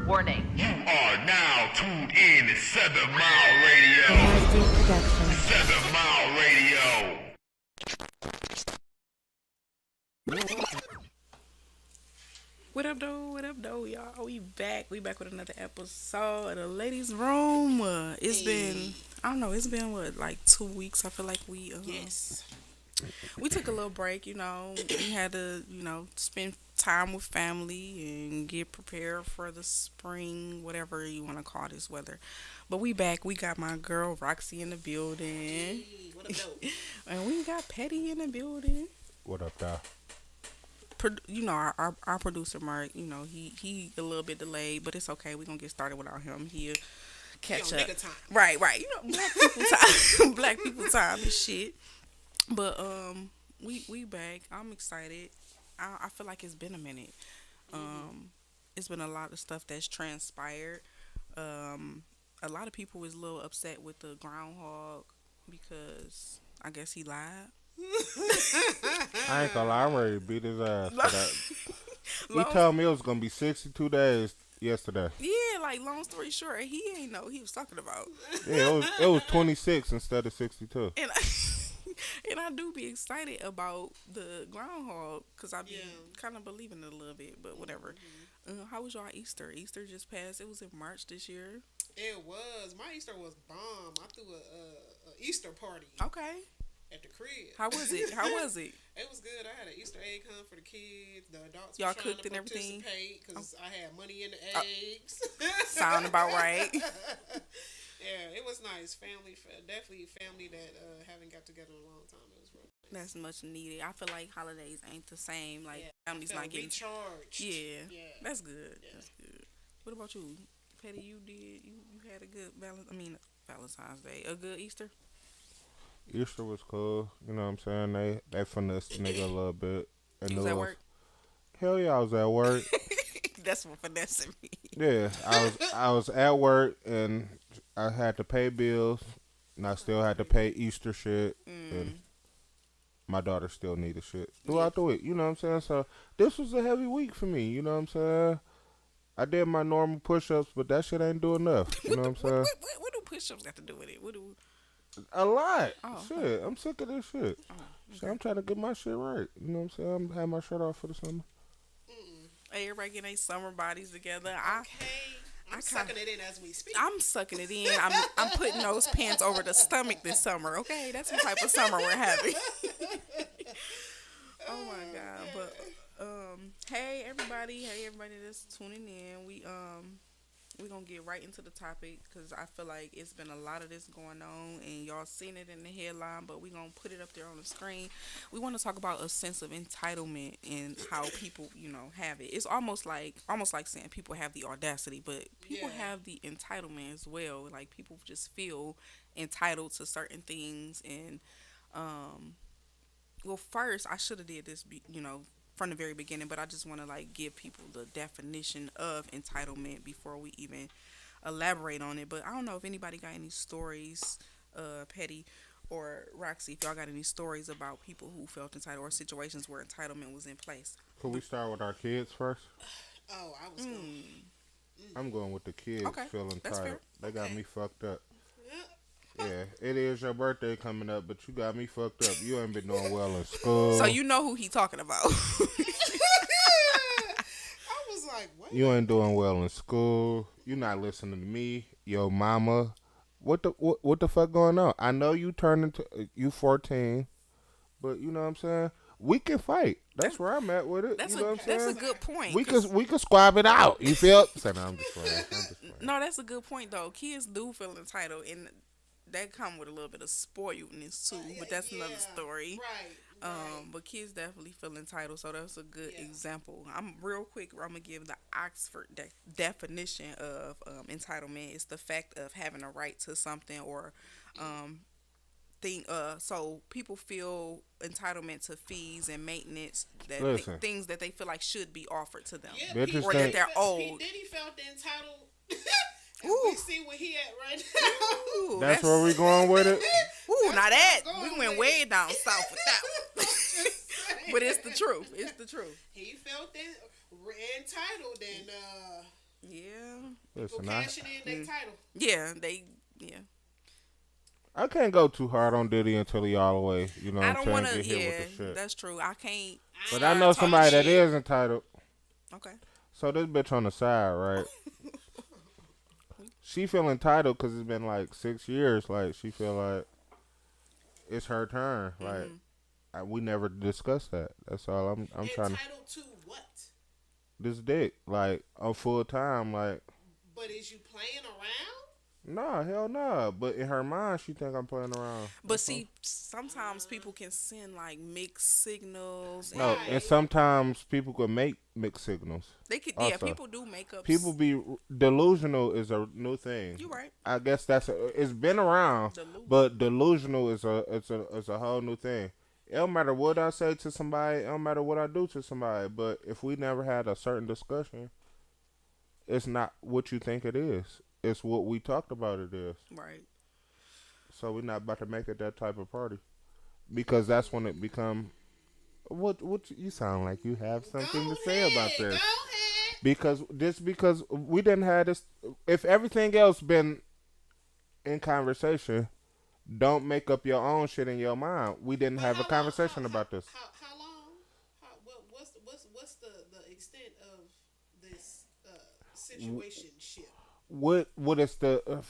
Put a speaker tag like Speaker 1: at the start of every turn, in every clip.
Speaker 1: Warning.
Speaker 2: You are now tuned in to 7 Mile Radio.
Speaker 3: Production.
Speaker 2: 7 Mile Radio.
Speaker 4: What up, though? What up, though, y'all? We back. We back with another episode of the Ladies' Room. It's been, I don't know, it's been what, like 2 weeks. I feel like
Speaker 5: Yes.
Speaker 4: we took a little break. We had to, spend time with family and get prepared for the spring, whatever you want to call this weather. But we back. We got my girl Roxy in the building,
Speaker 5: Hey, what up, though?
Speaker 4: and we got Petty in the building.
Speaker 6: What up, dog?
Speaker 4: Our producer Mark, he a little bit delayed, but it's okay. We're gonna get started without him. He'll catch
Speaker 5: on
Speaker 4: up.
Speaker 5: nigga time.
Speaker 4: Right. Black people time. Black people time and shit. But we back. I'm excited. I feel like it's been a minute. It's been a lot of stuff that's transpired. A lot of people was a little upset with the groundhog because I guess he lied.
Speaker 6: I ain't gonna lie, I'm ready to beat his ass for that. He
Speaker 4: Long-
Speaker 6: told me it was gonna be 62 days yesterday.
Speaker 4: Yeah, like long story short, he ain't know what he was talking about.
Speaker 6: Yeah, it was 26 instead of 62.
Speaker 4: And and I do be excited about the groundhog because I be kind of believing it a little bit, but whatever. How was y'all Easter? Easter just passed. It was in March this year.
Speaker 5: It was. My Easter was bomb. I threw a Easter party
Speaker 4: Okay.
Speaker 5: at the crib.
Speaker 4: How was it? How was it?
Speaker 5: It was good. I had an Easter egg hunt for the kids. The adults
Speaker 4: Y'all
Speaker 5: were trying
Speaker 4: cooked
Speaker 5: to
Speaker 4: and everything?
Speaker 5: participate because I had money in the eggs.
Speaker 4: Sound about right.
Speaker 5: Yeah, it was nice. Definitely family that haven't got together in a long time. It was real nice.
Speaker 4: That's much needed. I feel like holidays ain't the same. Like families
Speaker 5: Felt
Speaker 4: not getting.
Speaker 5: recharged.
Speaker 4: Yeah.
Speaker 5: Yeah.
Speaker 4: That's good.
Speaker 5: Yeah.
Speaker 4: That's good. What about you, Petty? You had a good Valentine's Day. A good Easter.
Speaker 6: Easter was cool. You know what I'm saying? They finessed the nigga a little bit. And
Speaker 4: You was
Speaker 6: it
Speaker 4: at work.
Speaker 6: Hell yeah, I was at work.
Speaker 4: That's what finessing me.
Speaker 6: Yeah, I was at work and I had to pay bills and I still had to pay Easter shit and my daughter still needed shit throughout the week. You know what I'm saying? So this was a heavy week for me. You know what I'm saying? I did my normal push-ups, but that shit ain't doing enough. You know what I'm saying?
Speaker 4: What do push-ups got to do with it? What do?
Speaker 6: A lot.
Speaker 4: Oh,
Speaker 6: Shit, I'm sick of this shit.
Speaker 4: Oh,
Speaker 6: Shit, I'm trying to get my shit right. You know what I'm saying? I'm having my shirt off for the summer.
Speaker 4: Hey, everybody getting their summer bodies together.
Speaker 5: Okay. I'm
Speaker 4: I
Speaker 5: sucking it in as we speak.
Speaker 4: I'm sucking it in. I'm putting those pants over the stomach this summer. Okay, that's the type of summer we're having. Oh my god! But hey everybody that's tuning in. We're gonna get right into the topic because I feel like it's been a lot of this going on and y'all seen it in the headline, but we're gonna put it up there on the screen. We want to talk about a sense of entitlement and how people, have it. It's almost like saying people have the audacity, but people have the entitlement as well. Like people just feel entitled to certain things and well, first I should have did this, from the very beginning, but I just want to give people the definition of entitlement before we even elaborate on it. But I don't know if anybody got any stories, Petty or Roxy, if y'all got any stories about people who felt entitled or situations where entitlement was in place.
Speaker 6: Could we start with our kids first?
Speaker 5: Oh, I was going.
Speaker 6: I'm going with the kids
Speaker 4: Okay,
Speaker 6: feeling
Speaker 4: that's
Speaker 6: entitled.
Speaker 4: fair.
Speaker 6: They got me fucked up. Yeah, it is your birthday coming up, but you got me fucked up. You ain't been doing well in school.
Speaker 4: So you know who he talking about.
Speaker 5: I was like, what?
Speaker 6: You ain't doing well in school. You not listening to me, your mama. What the fuck going on? I know you turned into you 14, but you know what I'm saying? We can fight. That's where I'm at with it.
Speaker 4: That's
Speaker 6: you know what I'm saying?
Speaker 4: that's a good point.
Speaker 6: We can squab it out. You feel? Say, no, I'm just playing.
Speaker 4: No, that's a good point though. Kids do feel entitled, and that come with a little bit of spoiledness too. But that's another story.
Speaker 5: Right.
Speaker 4: But kids definitely feel entitled, so that's a good example. I'm real quick. I'm gonna give the Oxford definition of entitlement. It's the fact of having a right to something or so people feel entitlement to fees and maintenance that things that they feel like should be offered to them,
Speaker 5: Yeah,
Speaker 6: Bitches
Speaker 4: or that
Speaker 6: think-
Speaker 4: they're
Speaker 5: P.
Speaker 4: owed.
Speaker 5: Diddy felt entitled.
Speaker 4: Ooh.
Speaker 5: We see where he at right now.
Speaker 4: Ooh,
Speaker 6: That's where we going with it.
Speaker 4: Ooh, now that
Speaker 5: where I'm
Speaker 4: we
Speaker 5: going
Speaker 4: went
Speaker 5: with
Speaker 4: way
Speaker 5: it.
Speaker 4: down south with that one. But it's the truth. It's the truth.
Speaker 5: He felt it. entitled and
Speaker 4: Yeah.
Speaker 5: people
Speaker 6: Listen,
Speaker 5: cashing in their
Speaker 4: Mm.
Speaker 5: title.
Speaker 4: Yeah, they yeah.
Speaker 6: I can't go too hard on Diddy until he all the way, you know what
Speaker 4: I
Speaker 6: I'm
Speaker 4: don't
Speaker 6: saying,
Speaker 4: want to
Speaker 6: get hit with the
Speaker 4: yeah,
Speaker 6: shit.
Speaker 4: that's true. I can't
Speaker 5: I
Speaker 6: But I
Speaker 5: ain't
Speaker 6: know
Speaker 4: start talking
Speaker 6: somebody that
Speaker 4: shit.
Speaker 6: is entitled.
Speaker 4: Okay.
Speaker 6: So this bitch on the side, right? She feel entitled because it's been like 6 years. Like she feel like it's her turn. Like
Speaker 4: Mhm.
Speaker 6: we never discussed that. That's all I'm trying to.
Speaker 5: entitled to what?
Speaker 6: This dick, like on full time, like
Speaker 5: But is you playing around?
Speaker 6: nah, hell nah. But in her mind, she think I'm playing around.
Speaker 4: But
Speaker 6: That's all.
Speaker 4: see, sometimes people can send like mixed signals, and
Speaker 6: No, and
Speaker 5: Right.
Speaker 6: sometimes people could make mixed signals.
Speaker 4: they could. Yeah,
Speaker 6: Also,
Speaker 4: people do
Speaker 6: people
Speaker 4: makeups.
Speaker 6: be delusional is a new thing.
Speaker 4: You right.
Speaker 6: I guess it's been around,
Speaker 4: Delusion.
Speaker 6: but delusional is a whole new thing. It don't matter what I say to somebody. It don't matter what I do to somebody. But if we never had a certain discussion, it's not what you think it is. It's what we talked about. It is.
Speaker 4: Right.
Speaker 6: So we're not about to make it that type of party because that's when it become. What you sound like you have something
Speaker 5: Go
Speaker 6: to say about
Speaker 5: ahead. Go
Speaker 6: this?
Speaker 5: ahead.
Speaker 6: Because we didn't have this. If everything else been in conversation, don't make up your own shit in your mind. We didn't
Speaker 5: But
Speaker 6: have a
Speaker 5: how long?
Speaker 6: conversation about this.
Speaker 5: How long? What's the extent of this situation ship?
Speaker 6: What is the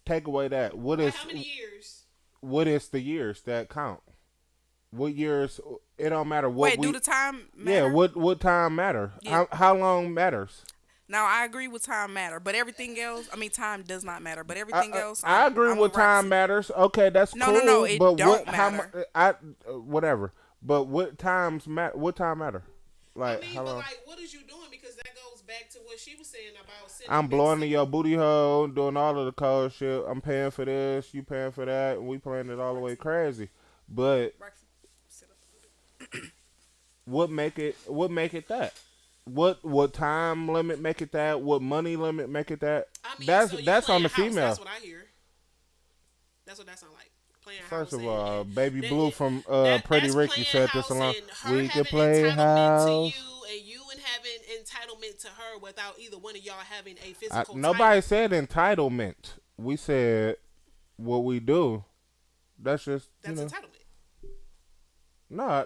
Speaker 6: take away that?
Speaker 5: Like how many years?
Speaker 6: What is the years that count? What years? It don't matter what
Speaker 4: Wait,
Speaker 6: we.
Speaker 4: do the time
Speaker 6: Yeah,
Speaker 4: matter?
Speaker 6: what time matter?
Speaker 4: Yeah.
Speaker 6: How long matters?
Speaker 4: Now I agree with time matter, but everything else, I mean, time does not matter. But
Speaker 6: I,
Speaker 4: everything else,
Speaker 6: I agree
Speaker 4: I'm
Speaker 6: with time
Speaker 4: Roxy.
Speaker 6: matters. Okay, that's
Speaker 4: No,
Speaker 6: cool.
Speaker 4: no, no, it
Speaker 6: but
Speaker 4: don't
Speaker 6: what? How
Speaker 4: matter.
Speaker 6: whatever. But what times matter? What time matter?
Speaker 5: I
Speaker 6: Like
Speaker 5: mean,
Speaker 6: how
Speaker 5: but
Speaker 6: long?
Speaker 5: like, what is you doing? Because that goes back to what she was saying about sending
Speaker 6: I'm
Speaker 5: mixed
Speaker 6: blowing in
Speaker 5: signals.
Speaker 6: your booty hole, doing all of the cold shit. I'm paying for this, you paying for that, and we playing it all the way crazy. But
Speaker 4: Roxy, sit up.
Speaker 6: what make it that? What time limit make it that? What money limit make it that?
Speaker 5: I mean,
Speaker 6: That's
Speaker 5: so you
Speaker 6: that's on
Speaker 5: playing
Speaker 6: the
Speaker 5: house.
Speaker 6: female.
Speaker 5: That's what I hear. That's what that sound like. Playing
Speaker 6: First
Speaker 5: house.
Speaker 6: of all, Baby
Speaker 5: that,
Speaker 6: Blue from Pretty
Speaker 5: that's
Speaker 6: Ricky
Speaker 5: playing
Speaker 6: said this
Speaker 5: house
Speaker 6: along.
Speaker 5: and her
Speaker 6: We can
Speaker 5: having
Speaker 6: play
Speaker 5: entitlement to
Speaker 6: house.
Speaker 5: you and you and having entitlement to her without either one of y'all having a
Speaker 6: I,
Speaker 5: physical
Speaker 6: nobody
Speaker 5: title.
Speaker 6: said entitlement. We said what we do. That's just
Speaker 5: That's entitlement.
Speaker 6: no,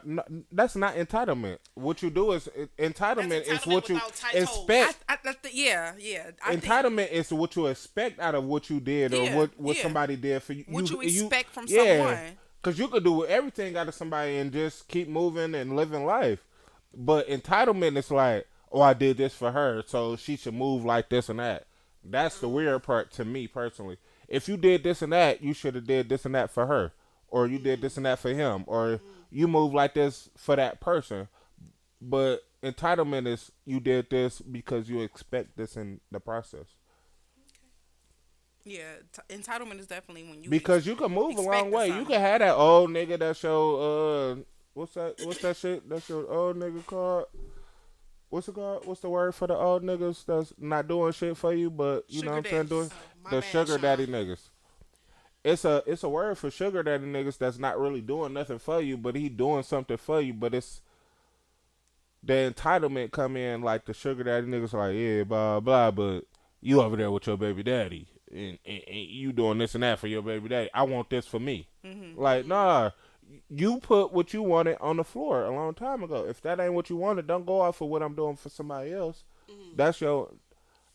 Speaker 6: that's not entitlement. What you do is entitlement is
Speaker 5: entitlement
Speaker 6: what you
Speaker 5: without titles.
Speaker 6: expect.
Speaker 4: Yeah, yeah. I think
Speaker 6: Entitlement is what you expect out of what you did or
Speaker 4: Yeah,
Speaker 6: what
Speaker 4: yeah.
Speaker 6: somebody did for you.
Speaker 4: what you expect from
Speaker 6: yeah,
Speaker 4: someone.
Speaker 6: because you could do everything out of somebody and just keep moving and living life. But entitlement is like, oh, I did this for her, so she should move like this and that. That's the weird part to me personally. If you did this and that, you should have did this and that for her, or you did this and that for him, or you move like this for that person. But entitlement is you did this because you expect this in the process.
Speaker 4: Yeah, entitlement is definitely when you
Speaker 6: Because you can move a long
Speaker 4: expect
Speaker 6: way. You
Speaker 4: something.
Speaker 6: can have that old nigga that's your what's that shit? That's your old nigga called. What's it called? What's the word for the old niggas that's not doing shit for you, but you know what I'm saying, doing
Speaker 5: My
Speaker 6: the
Speaker 5: bad,
Speaker 6: sugar
Speaker 5: Sean.
Speaker 6: daddy niggas. It's a word for sugar daddy niggas that's not really doing nothing for you, but he doing something for you, but it's the entitlement come in like the sugar daddy niggas like, yeah, blah blah, but you over there with your baby daddy and you doing this and that for your baby daddy. I want this for me.
Speaker 4: Mm-hmm.
Speaker 6: Like, nah, you put what you wanted on the floor a long time ago. If that ain't what you wanted, don't go off for what I'm doing for somebody else. That's your,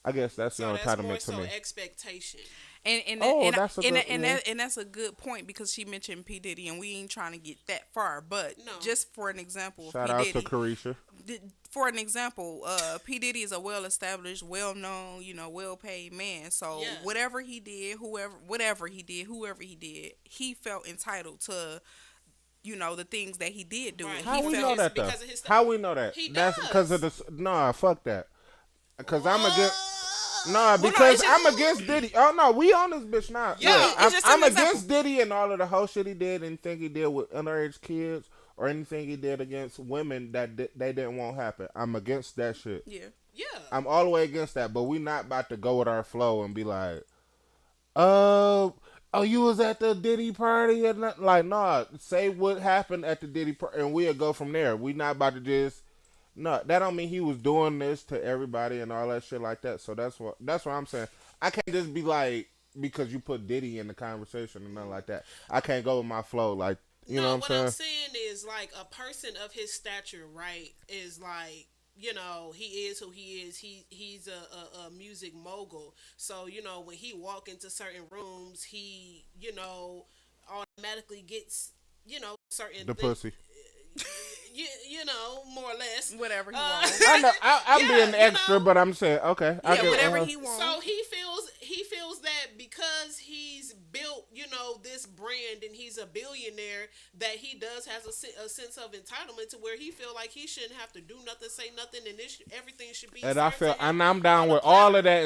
Speaker 6: I guess that's
Speaker 5: So
Speaker 6: your
Speaker 5: that's more
Speaker 6: entitlement to
Speaker 5: so
Speaker 6: me.
Speaker 5: expectation.
Speaker 6: That's a good, yeah.
Speaker 4: And that's a good point because she mentioned P Diddy and we ain't trying to get that far, but
Speaker 5: No.
Speaker 4: just for an example,
Speaker 6: Shout
Speaker 4: P
Speaker 6: out
Speaker 4: Diddy,
Speaker 6: to Carisha.
Speaker 4: for an example, P Diddy is a well-established, well-known, well-paid man. So
Speaker 5: Yeah.
Speaker 4: whatever he did, whoever he did, he felt entitled to, the things that he did do.
Speaker 5: Right.
Speaker 4: And
Speaker 6: How
Speaker 4: he
Speaker 6: we
Speaker 4: felt
Speaker 6: know that though?
Speaker 5: because of his
Speaker 6: How we know that?
Speaker 5: He
Speaker 6: That's because of
Speaker 5: does.
Speaker 6: the. Nah, fuck that. Because I'm against. Nah,
Speaker 4: Well, no,
Speaker 6: because
Speaker 4: it's just-
Speaker 6: I'm against Diddy. Oh no, we on this bitch now.
Speaker 5: Yeah,
Speaker 6: Look,
Speaker 4: it's just
Speaker 6: I'm
Speaker 4: an
Speaker 6: against
Speaker 4: example.
Speaker 6: Diddy and all of the whole shit he did, anything he did with underage kids, or anything he did against women that they didn't want happen. I'm against that shit.
Speaker 4: Yeah.
Speaker 5: Yeah.
Speaker 6: I'm all the way against that. But we not about to go with our flow and be like, oh, you was at the Diddy party and like, nah. Say what happened at the Diddy party, and we'll go from there. We not about to just No, that don't mean he was doing this to everybody and all that shit like that. So that's what I'm saying. I can't just be like because you put Diddy in the conversation and nothing like that. I can't go with my flow like you know
Speaker 5: No,
Speaker 6: what I'm
Speaker 5: what I'm
Speaker 6: saying.
Speaker 5: saying is like a person of his stature, right? Is like he is who he is. He's a music mogul. So when he walk into certain rooms, he automatically gets certain
Speaker 6: The
Speaker 5: things.
Speaker 6: pussy.
Speaker 5: More or less.
Speaker 4: Whatever he
Speaker 5: Uh,
Speaker 4: wants.
Speaker 6: I know I'm
Speaker 5: yeah,
Speaker 6: being extra, but I'm saying okay. I
Speaker 4: Yeah,
Speaker 6: get,
Speaker 4: whatever he wants.
Speaker 5: So he feels that because he's built this brand and he's a billionaire that he does has a sense of entitlement to where he feel like he shouldn't have to do nothing, say nothing, and everything should be.
Speaker 6: and I
Speaker 5: served
Speaker 6: feel
Speaker 5: to him
Speaker 6: and I'm down
Speaker 5: on a
Speaker 6: with all
Speaker 5: platter
Speaker 6: of that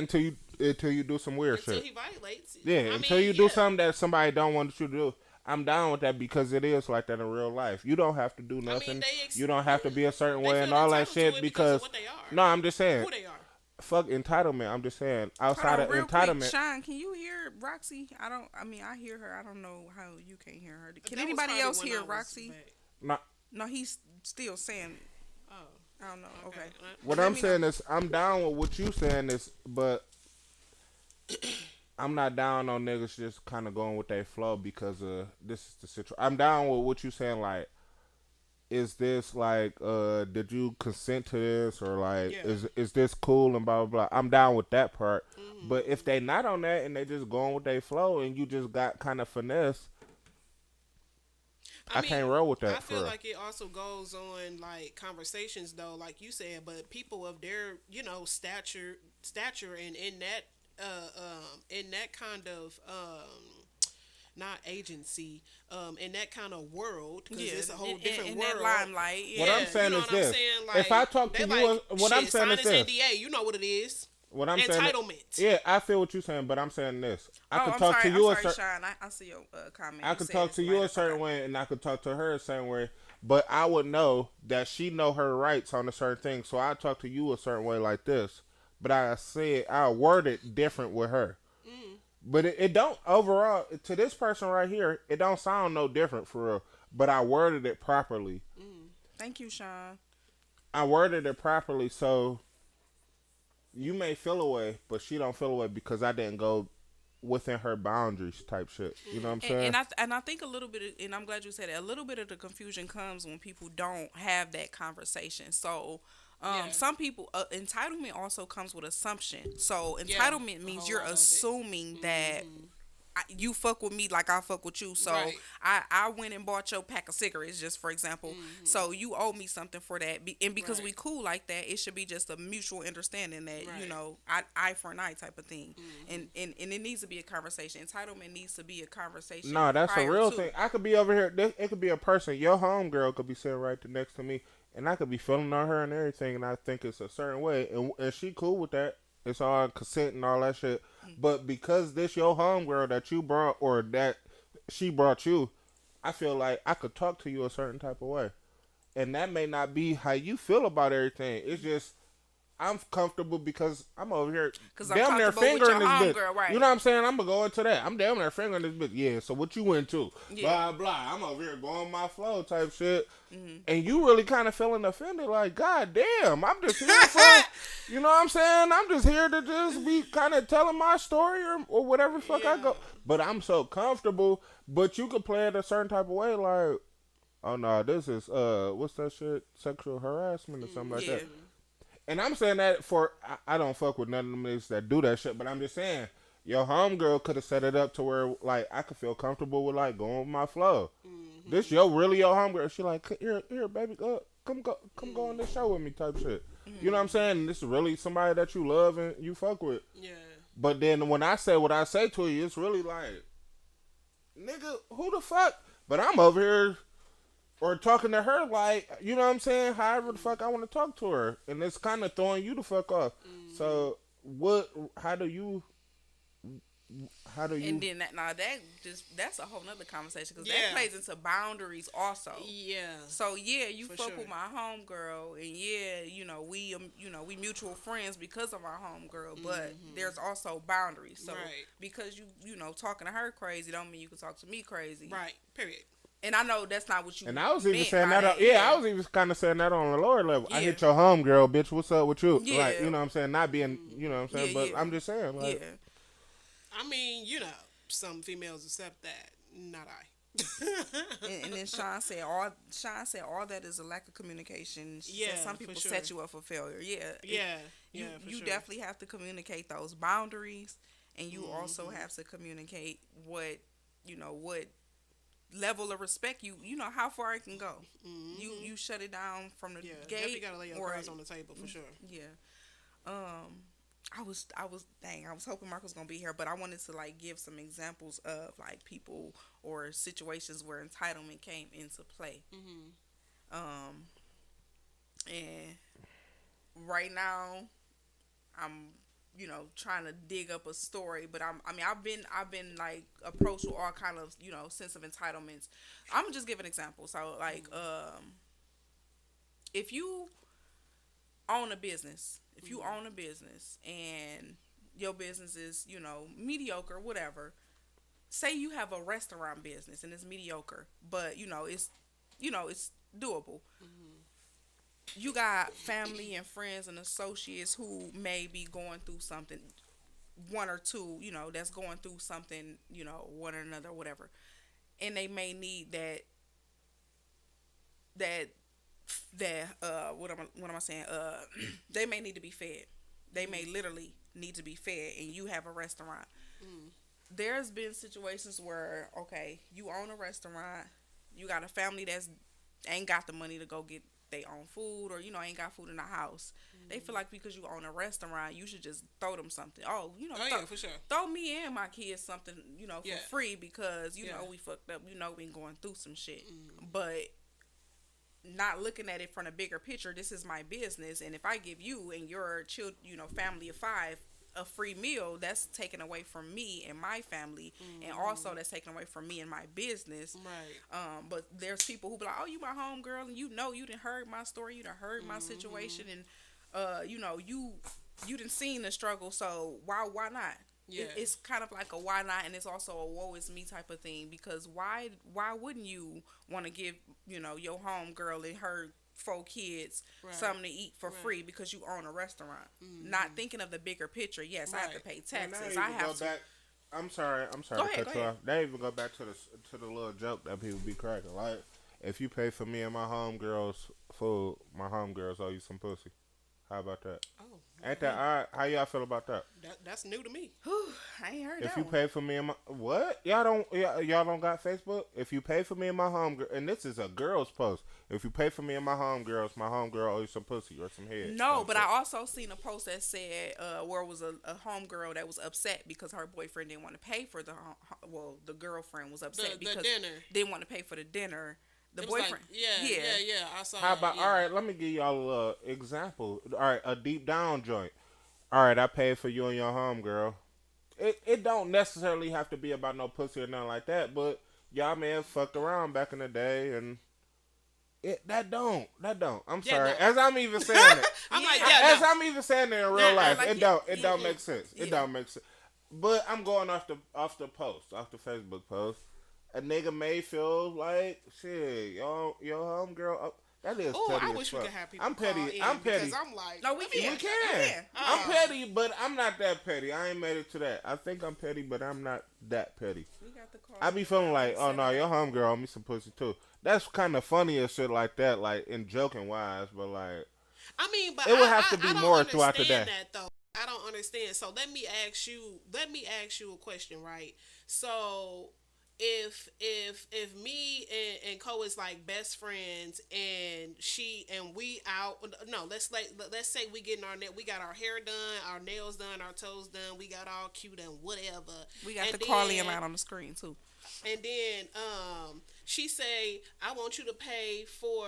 Speaker 6: until you do some weird
Speaker 5: until
Speaker 6: shit.
Speaker 5: he violates.
Speaker 6: Yeah,
Speaker 5: I
Speaker 6: until
Speaker 5: mean,
Speaker 6: you do
Speaker 5: yeah.
Speaker 6: something that somebody don't want you to do. I'm down with that because it is like that in real life. You don't have to do nothing. You don't have to be a certain
Speaker 5: They
Speaker 6: way
Speaker 5: feel
Speaker 6: and all that
Speaker 5: entitled to
Speaker 6: shit
Speaker 5: it
Speaker 6: because
Speaker 5: of what they are.
Speaker 6: no, I'm just saying
Speaker 5: Who they are.
Speaker 6: fuck entitlement. I'm just saying
Speaker 4: Hold
Speaker 6: outside
Speaker 4: on,
Speaker 6: of
Speaker 4: real quick,
Speaker 6: entitlement.
Speaker 4: Sean, can you hear Roxy? I mean, I hear her. I don't know how you can't hear her. Can
Speaker 5: That was
Speaker 4: anybody
Speaker 5: probably
Speaker 4: else
Speaker 5: when
Speaker 4: hear
Speaker 5: I was
Speaker 4: Roxy?
Speaker 5: back.
Speaker 6: No,
Speaker 4: No, he's still saying.
Speaker 5: Oh,
Speaker 4: I don't know. Okay.
Speaker 6: what
Speaker 4: Let
Speaker 6: I'm
Speaker 4: me
Speaker 6: saying
Speaker 4: know.
Speaker 6: is I'm down with what you saying is, but I'm not down on niggas just kind of going with their flow because this is the situation. I'm down with what you saying. Like, is this like, did you consent to this or like,
Speaker 5: Yeah.
Speaker 6: is this cool and blah blah blah. I'm down with that part.
Speaker 5: Mm-hmm.
Speaker 6: But if they not on that and they just going with their flow and you just got kind of finesse, I can't roll with that.
Speaker 5: I feel
Speaker 6: for real.
Speaker 5: like it also goes on like conversations though, like you said, but people of their stature and in that kind of not agency in that kind of world because
Speaker 4: Yeah,
Speaker 5: it's a whole
Speaker 4: in,
Speaker 5: different
Speaker 4: in
Speaker 5: world.
Speaker 4: that limelight.
Speaker 6: What
Speaker 4: Yeah.
Speaker 6: I'm saying
Speaker 5: you know
Speaker 6: is
Speaker 5: what
Speaker 6: this:
Speaker 5: I'm saying?
Speaker 6: if I talk to
Speaker 5: they
Speaker 6: you,
Speaker 5: like,
Speaker 6: what I'm
Speaker 5: shit,
Speaker 6: saying
Speaker 5: sign
Speaker 6: is
Speaker 5: this
Speaker 6: this.
Speaker 5: NDA. You know what it is.
Speaker 6: What I'm saying,
Speaker 5: Entitlement.
Speaker 6: yeah, I feel what you're saying, but I'm saying this: I
Speaker 4: Oh,
Speaker 6: could
Speaker 4: I'm
Speaker 6: talk
Speaker 4: sorry.
Speaker 6: to you
Speaker 4: I'm
Speaker 6: a
Speaker 4: sorry,
Speaker 6: certain,
Speaker 4: Sean. I see your comment.
Speaker 6: I
Speaker 4: You
Speaker 6: could
Speaker 4: said
Speaker 6: talk
Speaker 4: it's
Speaker 6: to you a
Speaker 4: lighter.
Speaker 6: certain
Speaker 4: Okay.
Speaker 6: way, and I could talk to her a certain way, but I would know that she know her rights on a certain thing, so I talk to you a certain way like this, but I word it different with her, but it don't overall to this person right here, it don't sound no different for real, but I worded it properly.
Speaker 4: Thank you, Sean.
Speaker 6: I worded it properly, so you may feel away, but she don't feel away because I didn't go within her boundaries type shit. You know what I'm saying?
Speaker 4: And I think a little bit, and I'm glad you said it. A little bit of the confusion comes when people don't have that conversation. So,
Speaker 5: Yeah.
Speaker 4: some people entitlement also comes with assumption. So
Speaker 5: Yeah,
Speaker 4: entitlement
Speaker 5: a
Speaker 4: means
Speaker 5: whole
Speaker 4: you're
Speaker 5: lot of it.
Speaker 4: assuming that you fuck with me like I fuck with you. So
Speaker 5: Right.
Speaker 4: I went and bought your pack of cigarettes, just for example. So you owe me something for that. And because we
Speaker 5: Right.
Speaker 4: cool like that, it should be just a mutual understanding that,
Speaker 5: Right.
Speaker 4: eye for an eye type of thing. And it needs to be a conversation. Entitlement needs to be a conversation.
Speaker 6: No, that's a
Speaker 4: prior
Speaker 6: real
Speaker 4: to.
Speaker 6: thing. I could be over here. It could be a person. Your homegirl could be sitting right next to me, and I could be feeling on her and everything, and I think it's a certain way, and she cool with that. It's all consent and all that shit. But because this your homegirl that you brought or that she brought you, I feel like I could talk to you a certain type of way, and that may not be how you feel about everything. It's just I'm comfortable because I'm over here
Speaker 4: 'Cause I'm
Speaker 6: damn near
Speaker 4: comfortable with
Speaker 6: fingering this
Speaker 4: your
Speaker 6: bitch.
Speaker 4: homegirl, right.
Speaker 6: You know what I'm saying? I'm gonna go into that. I'm damn near fingering this bitch. Yeah. So what you into?
Speaker 4: Yeah.
Speaker 6: Blah blah. I'm over here going my flow type shit, and you really kind of feeling offended. Like, God damn, I'm just here for. You know what I'm saying? I'm just here to just be kind of telling my story or whatever the fuck I go. But I'm so comfortable. But you could play it a certain type of way, like, oh no, this is what's that shit? Sexual harassment or something like
Speaker 4: Yeah.
Speaker 6: that. And I'm saying that I don't fuck with none of them niggas that do that shit, but I'm just saying, your homegirl could have set it up to where, like, I could feel comfortable with, like, going with my flow. This really your homegirl. She like, here, baby, come go on this show with me type shit. You know what I'm saying? This is really somebody that you love and you fuck with.
Speaker 5: Yeah.
Speaker 6: But then when I say what I say to you, it's really like, nigga, who the fuck? But I'm over here or talking to her like, you know what I'm saying? However the fuck I want to talk to her. And it's kind of throwing you the fuck off. So how do you
Speaker 4: And then that's a whole nother conversation because
Speaker 5: Yeah.
Speaker 4: that plays into boundaries also.
Speaker 5: Yeah.
Speaker 4: So yeah, you
Speaker 5: For
Speaker 4: fuck
Speaker 5: sure.
Speaker 4: with my homegirl, and yeah, we mutual friends because of our homegirl. But there's also boundaries. So
Speaker 5: Right.
Speaker 4: because you talking to her crazy, don't mean you can talk to me crazy.
Speaker 5: Right. Period.
Speaker 4: And I know that's not what you
Speaker 6: And I was even
Speaker 4: meant
Speaker 6: saying
Speaker 4: by
Speaker 6: that.
Speaker 4: that.
Speaker 6: Yeah, I was even kind of saying that on the lower level. I
Speaker 4: Yeah.
Speaker 6: hit your home, girl, bitch. What's up with you?
Speaker 4: Yeah.
Speaker 6: Like, you know what I'm saying? Not being, you know what I'm
Speaker 4: Yeah,
Speaker 6: saying? But
Speaker 4: yeah.
Speaker 6: I'm just saying, like,
Speaker 4: Yeah.
Speaker 5: I mean, some females accept that. Not I.
Speaker 4: And then Sean said all that is a lack of communication. She
Speaker 5: Yeah,
Speaker 4: said some
Speaker 5: for
Speaker 4: people
Speaker 5: sure.
Speaker 4: set you up for failure. Yeah.
Speaker 5: Yeah,
Speaker 4: You
Speaker 5: yeah, for
Speaker 4: you
Speaker 5: sure.
Speaker 4: definitely have to communicate those boundaries, and you also have to communicate what level of respect how far it can go. You shut it down from the
Speaker 5: Yeah, definitely
Speaker 4: gate,
Speaker 5: gotta lay your
Speaker 4: or
Speaker 5: cards on the table for sure.
Speaker 4: yeah. I was hoping Mark was gonna be here, but I wanted to like give some examples of like people or situations where entitlement came into play. Um, and right now I'm trying to dig up a story, but I've been like approached with all kind of sense of entitlements. I'm gonna just give an example. So like if you own a business, and your business is mediocre, whatever. Say you have a restaurant business and it's mediocre, but it's doable. You got family and friends and associates who may be going through something, one or two, that's going through something, one or another, whatever, and they may need that what am I saying? They may need to be fed. They may literally need to be fed, and you have a restaurant. There's been situations where, okay, you own a restaurant, you got a family that's ain't got the money to go get their own food, or ain't got food in the house. They feel like because you own a restaurant, you should just throw them something.
Speaker 5: Oh yeah, for sure.
Speaker 4: Throw me and my kids something, for
Speaker 5: Yeah.
Speaker 4: free, because
Speaker 5: Yeah.
Speaker 4: we fucked up. We going through some shit, but not looking at it from a bigger picture. This is my business, and if I give you and your family of 5 a free meal, that's taken away from me and my family, and also that's taken away from me and my business.
Speaker 5: Right.
Speaker 4: But there's people who be like, "Oh, you my home girl, and you done heard my story, you done heard my situation, and you done seen the struggle, so why not?"
Speaker 5: Yeah.
Speaker 4: It's kind of like a why not, and it's also a woe is me type of thing, because why wouldn't you want to give your home girl and her 4 kids
Speaker 5: Right.
Speaker 4: something to eat for
Speaker 5: Right.
Speaker 4: free because you own a restaurant? Not thinking of the bigger picture. Yes, I have to
Speaker 5: Right.
Speaker 4: pay
Speaker 6: and
Speaker 4: taxes.
Speaker 6: that
Speaker 4: I
Speaker 6: even
Speaker 4: have
Speaker 6: go
Speaker 4: to.
Speaker 6: back. I'm sorry
Speaker 4: Go
Speaker 6: to
Speaker 4: ahead,
Speaker 6: cut
Speaker 4: go
Speaker 6: you
Speaker 4: ahead.
Speaker 6: off. They even go back to the little joke that people be cracking. Like, if you pay for me and my homegirls food, my homegirls owe you some pussy. How about that?
Speaker 5: Oh,
Speaker 6: Ain't that alright? How y'all feel about that?
Speaker 5: that's new to me.
Speaker 4: Whew, I ain't heard
Speaker 6: If
Speaker 4: that
Speaker 6: you
Speaker 4: one.
Speaker 6: pay for me and my what? Y'all don't got Facebook? If you pay for me and my homegirl, and this is a girl's post. If you pay for me and my homegirl owe you some pussy or some head.
Speaker 4: No,
Speaker 6: some
Speaker 4: but
Speaker 6: shit.
Speaker 4: I also seen a post that said where it was a homegirl that was upset because her boyfriend didn't want to pay for the girlfriend was upset
Speaker 5: The
Speaker 4: because
Speaker 5: dinner.
Speaker 4: didn't want to pay for the dinner. The
Speaker 5: It was like,
Speaker 4: boyfriend,
Speaker 5: yeah. I saw.
Speaker 6: How about
Speaker 5: yeah.
Speaker 6: all right? Let me give y'all a little example. All right, a deep down joint. All right, I paid for you and your homegirl. It don't necessarily have to be about no pussy or nothing like that, but y'all may have fucked around back in the day, and that don't. I'm
Speaker 5: Yeah,
Speaker 6: sorry.
Speaker 5: no.
Speaker 6: As I'm even saying it,
Speaker 5: I'm like,
Speaker 4: Yeah.
Speaker 6: as I'm even saying it in real
Speaker 5: Yeah,
Speaker 6: life,
Speaker 4: like,
Speaker 6: it don't make sense. It
Speaker 4: Yeah.
Speaker 6: don't make sense. But I'm going off the Facebook post. A nigga may feel like shit. Your homegirl. That is
Speaker 5: Oh,
Speaker 6: petty
Speaker 5: I
Speaker 6: as
Speaker 5: wish we
Speaker 6: fuck.
Speaker 5: could have people
Speaker 6: I'm
Speaker 5: call
Speaker 6: petty.
Speaker 5: in
Speaker 6: I'm petty.
Speaker 5: because I'm like,
Speaker 4: No, we can.
Speaker 6: We can.
Speaker 4: Yeah.
Speaker 6: I'm petty, but I'm not that petty. I ain't made it to that. I think I'm petty, but I'm not that petty.
Speaker 4: We got the call.
Speaker 6: I be feeling like, oh no, your homegirl owe me some pussy too. That's kind of funny and shit like that, like in joking wise, but like
Speaker 5: I mean, but
Speaker 6: it would have to be
Speaker 5: I don't
Speaker 6: more throughout the
Speaker 5: understand
Speaker 6: day.
Speaker 5: that though. I don't understand. So let me ask you a question, right? So if me and Co is like best friends and we out, no, let's say we getting we got our hair done, our nails done, our toes done, we got all cute and whatever.
Speaker 4: We got
Speaker 5: And
Speaker 4: the call
Speaker 5: then-
Speaker 4: in line on the screen too.
Speaker 5: And then she say, I want you to pay for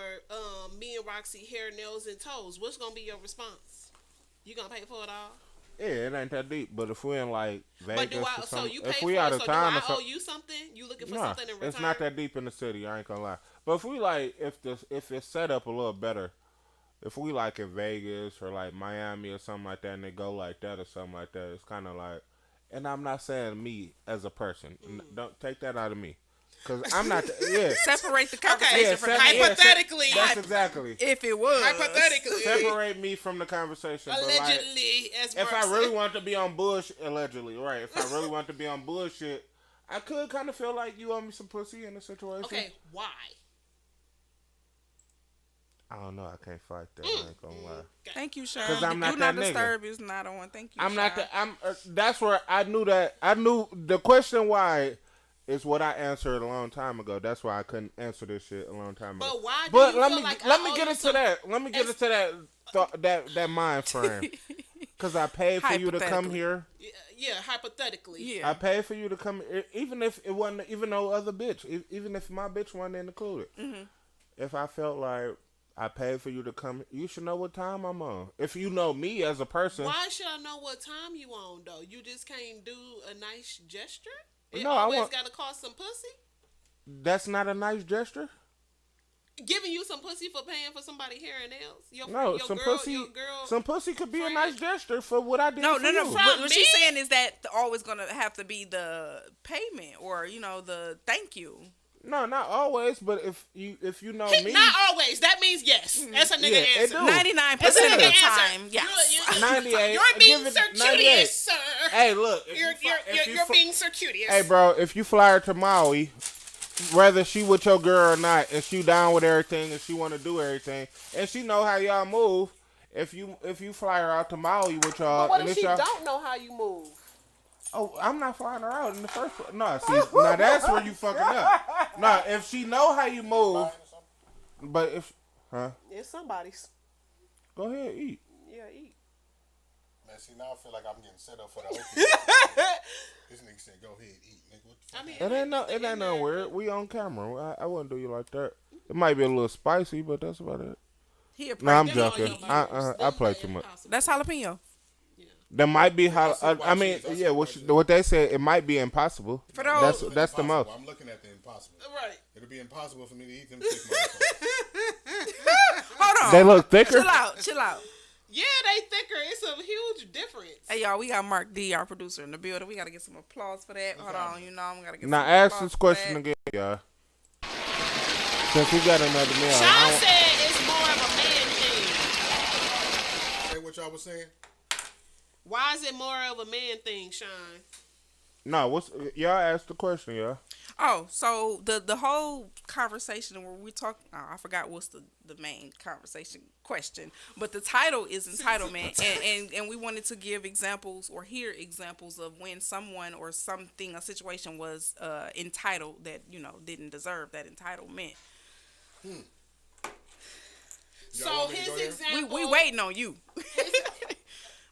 Speaker 5: me and Roxy hair, nails, and toes. What's gonna be your response? You gonna pay for it all?
Speaker 6: Yeah, it ain't that deep. But if we in like Vegas
Speaker 5: But do
Speaker 6: or
Speaker 5: I? So
Speaker 6: something,
Speaker 5: you pay
Speaker 6: if
Speaker 5: for
Speaker 6: we
Speaker 5: it?
Speaker 6: out
Speaker 5: So
Speaker 6: of
Speaker 5: do
Speaker 6: town
Speaker 5: I
Speaker 6: or
Speaker 5: owe
Speaker 6: something,
Speaker 5: you something? You looking for
Speaker 6: nah,
Speaker 5: something in return?
Speaker 6: it's not that deep in the city. I ain't gonna lie. But if we like, if it's set up a little better, if we like in Vegas or like Miami or something like that, and they go like that or something like that, it's kind of like. And I'm not saying me as a person. Don't take that out of me. Cause I'm not. Yeah.
Speaker 4: Separate the conversation
Speaker 5: Okay,
Speaker 4: from
Speaker 6: Yeah,
Speaker 4: the man.
Speaker 5: hypothetically,
Speaker 6: That's exactly.
Speaker 4: If it was.
Speaker 5: hypothetically,
Speaker 6: Separate me from the conversation. But like,
Speaker 5: allegedly, as
Speaker 6: if I
Speaker 5: Mark
Speaker 6: really
Speaker 5: said.
Speaker 6: want to be on bullshit, allegedly, right? If I really want to be on bullshit, I could kind of feel like you owe me some pussy in the situation.
Speaker 5: Okay, why?
Speaker 6: I don't know. I can't fight that. I ain't gonna lie.
Speaker 4: Thank you, Sean.
Speaker 6: 'Cause I'm not
Speaker 4: Do
Speaker 6: that
Speaker 4: not
Speaker 6: nigga.
Speaker 4: disturb is not on. Thank you,
Speaker 6: I'm
Speaker 4: Sean.
Speaker 6: not the. I'm. That's where I knew that. I knew the question why is what I answered a long time ago. That's why I couldn't answer this shit a long time ago.
Speaker 5: But why do
Speaker 6: But
Speaker 5: you
Speaker 6: let
Speaker 5: feel
Speaker 6: me
Speaker 5: like
Speaker 6: let
Speaker 5: I
Speaker 6: me
Speaker 5: owe
Speaker 6: get
Speaker 5: you
Speaker 6: into
Speaker 5: some-
Speaker 6: that. Let me get into that mind frame. Cause I paid for you to come
Speaker 4: Hypothetically.
Speaker 6: here.
Speaker 5: Yeah, hypothetically.
Speaker 4: Yeah.
Speaker 6: I paid for you to come, even if it wasn't, even no other bitch, even if my bitch wasn't included.
Speaker 4: Mm-hmm.
Speaker 6: If I felt like I paid for you to come, you should know what time I'm on. If you know me as a person,
Speaker 5: Why should I know what time you on though? You just can't do a nice gesture. It
Speaker 6: No, I
Speaker 5: always
Speaker 6: want-
Speaker 5: gotta cost some pussy.
Speaker 6: that's not a nice gesture.
Speaker 5: Giving you some pussy for paying for somebody hearing nails. Your,
Speaker 6: No,
Speaker 5: your
Speaker 6: some
Speaker 5: girl,
Speaker 6: pussy,
Speaker 5: Your girl,
Speaker 6: some pussy could be a
Speaker 5: friend.
Speaker 6: nice gesture for what I did.
Speaker 4: No,
Speaker 6: for
Speaker 4: no, no.
Speaker 6: you.
Speaker 4: What
Speaker 5: me?
Speaker 4: she's saying is that always gonna have to be the payment or the thank you.
Speaker 6: No, not always, but if you know me,
Speaker 5: Not always. That means yes. That's a nigga
Speaker 6: Yeah, it
Speaker 5: answer.
Speaker 6: do.
Speaker 4: 99%
Speaker 5: That's a
Speaker 4: of
Speaker 5: nigga
Speaker 4: the
Speaker 5: answer.
Speaker 4: time, yes.
Speaker 5: You're
Speaker 6: 98.
Speaker 5: You're being
Speaker 6: give it
Speaker 5: circuitous,
Speaker 6: 98.
Speaker 5: sir.
Speaker 6: Hey, look, if
Speaker 5: You're being circuitous.
Speaker 6: Hey, bro, if you fly her to Maui, whether she with your girl or not, and she down with everything, and she want to do everything, and she know how y'all move, if you fly her out to Maui with y'all,
Speaker 5: But what
Speaker 6: and
Speaker 5: if
Speaker 6: it's
Speaker 5: she
Speaker 6: y'all,
Speaker 5: don't know how you move?
Speaker 6: oh, I'm not flying her out in the first place. No, see, now that's where you fucking up. No, if she know how you move, but if,
Speaker 5: It's somebody's.
Speaker 6: go ahead, eat.
Speaker 5: Yeah, eat.
Speaker 1: Man, see, now I feel like I'm getting set up for the open. This nigga said, go ahead, eat, nigga. What the fuck?
Speaker 5: I mean,
Speaker 6: It ain't no weird. We on camera. I wouldn't do you like that. It might be a little spicy, but that's about it.
Speaker 4: He a
Speaker 6: No, I'm
Speaker 4: practice.
Speaker 6: joking. I play too much.
Speaker 4: That's jalapeno.
Speaker 6: There might be
Speaker 1: I see
Speaker 6: I mean,
Speaker 1: watches, I see
Speaker 6: yeah.
Speaker 1: watches.
Speaker 6: What they said, it might be impossible.
Speaker 4: For those-
Speaker 6: That's the most.
Speaker 1: I'm looking at the impossible.
Speaker 5: Right.
Speaker 1: It'll be impossible for me to eat them thick motherfuckers.
Speaker 4: Hold on.
Speaker 6: They look thicker.
Speaker 4: Chill out.
Speaker 5: Yeah, they thicker. It's a huge difference.
Speaker 4: Hey y'all, we got Mark D, our producer, in the building. We gotta get some applause for that. Hold on, I'm gotta get.
Speaker 6: Now
Speaker 4: some
Speaker 6: ask
Speaker 4: applause
Speaker 6: this
Speaker 4: for
Speaker 6: question
Speaker 4: that.
Speaker 6: again, y'all. Since we got another meal,
Speaker 5: Sean said it's more of a man thing.
Speaker 1: Say what y'all was saying?
Speaker 5: Why is it more of a man thing, Sean?
Speaker 6: no. What's y'all asked the question, y'all?
Speaker 4: Oh, so the whole conversation where we talk, I forgot what's the main conversation question, but the title is entitlement, and we wanted to give examples or hear examples of when someone or something, a situation was entitled that didn't deserve that entitlement.
Speaker 5: So
Speaker 1: want me to
Speaker 5: his
Speaker 1: go there?
Speaker 5: example.
Speaker 4: We waiting on you.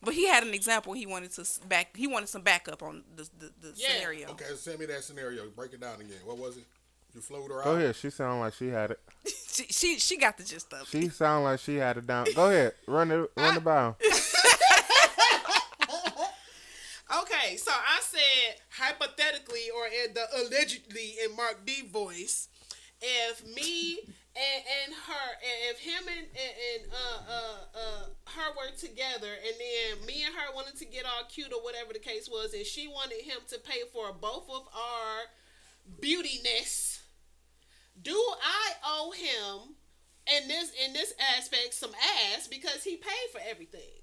Speaker 4: But he had an example. He wanted some backup on the
Speaker 5: Yeah.
Speaker 4: scenario.
Speaker 1: Okay, send me that scenario. Break it down again. What was it? You flew her out?
Speaker 6: Go ahead. She sound like she had it.
Speaker 4: She got the gist of it.
Speaker 6: She sound like she had it down. Go ahead. Run the bound.
Speaker 5: Okay, so I said hypothetically or in the allegedly in Mark D voice, if me and her, if him and her were together, and then me and her wanted to get all cute or whatever the case was, and she wanted him to pay for both of our beautiness, do I owe him in this aspect some ass because he paid for everything?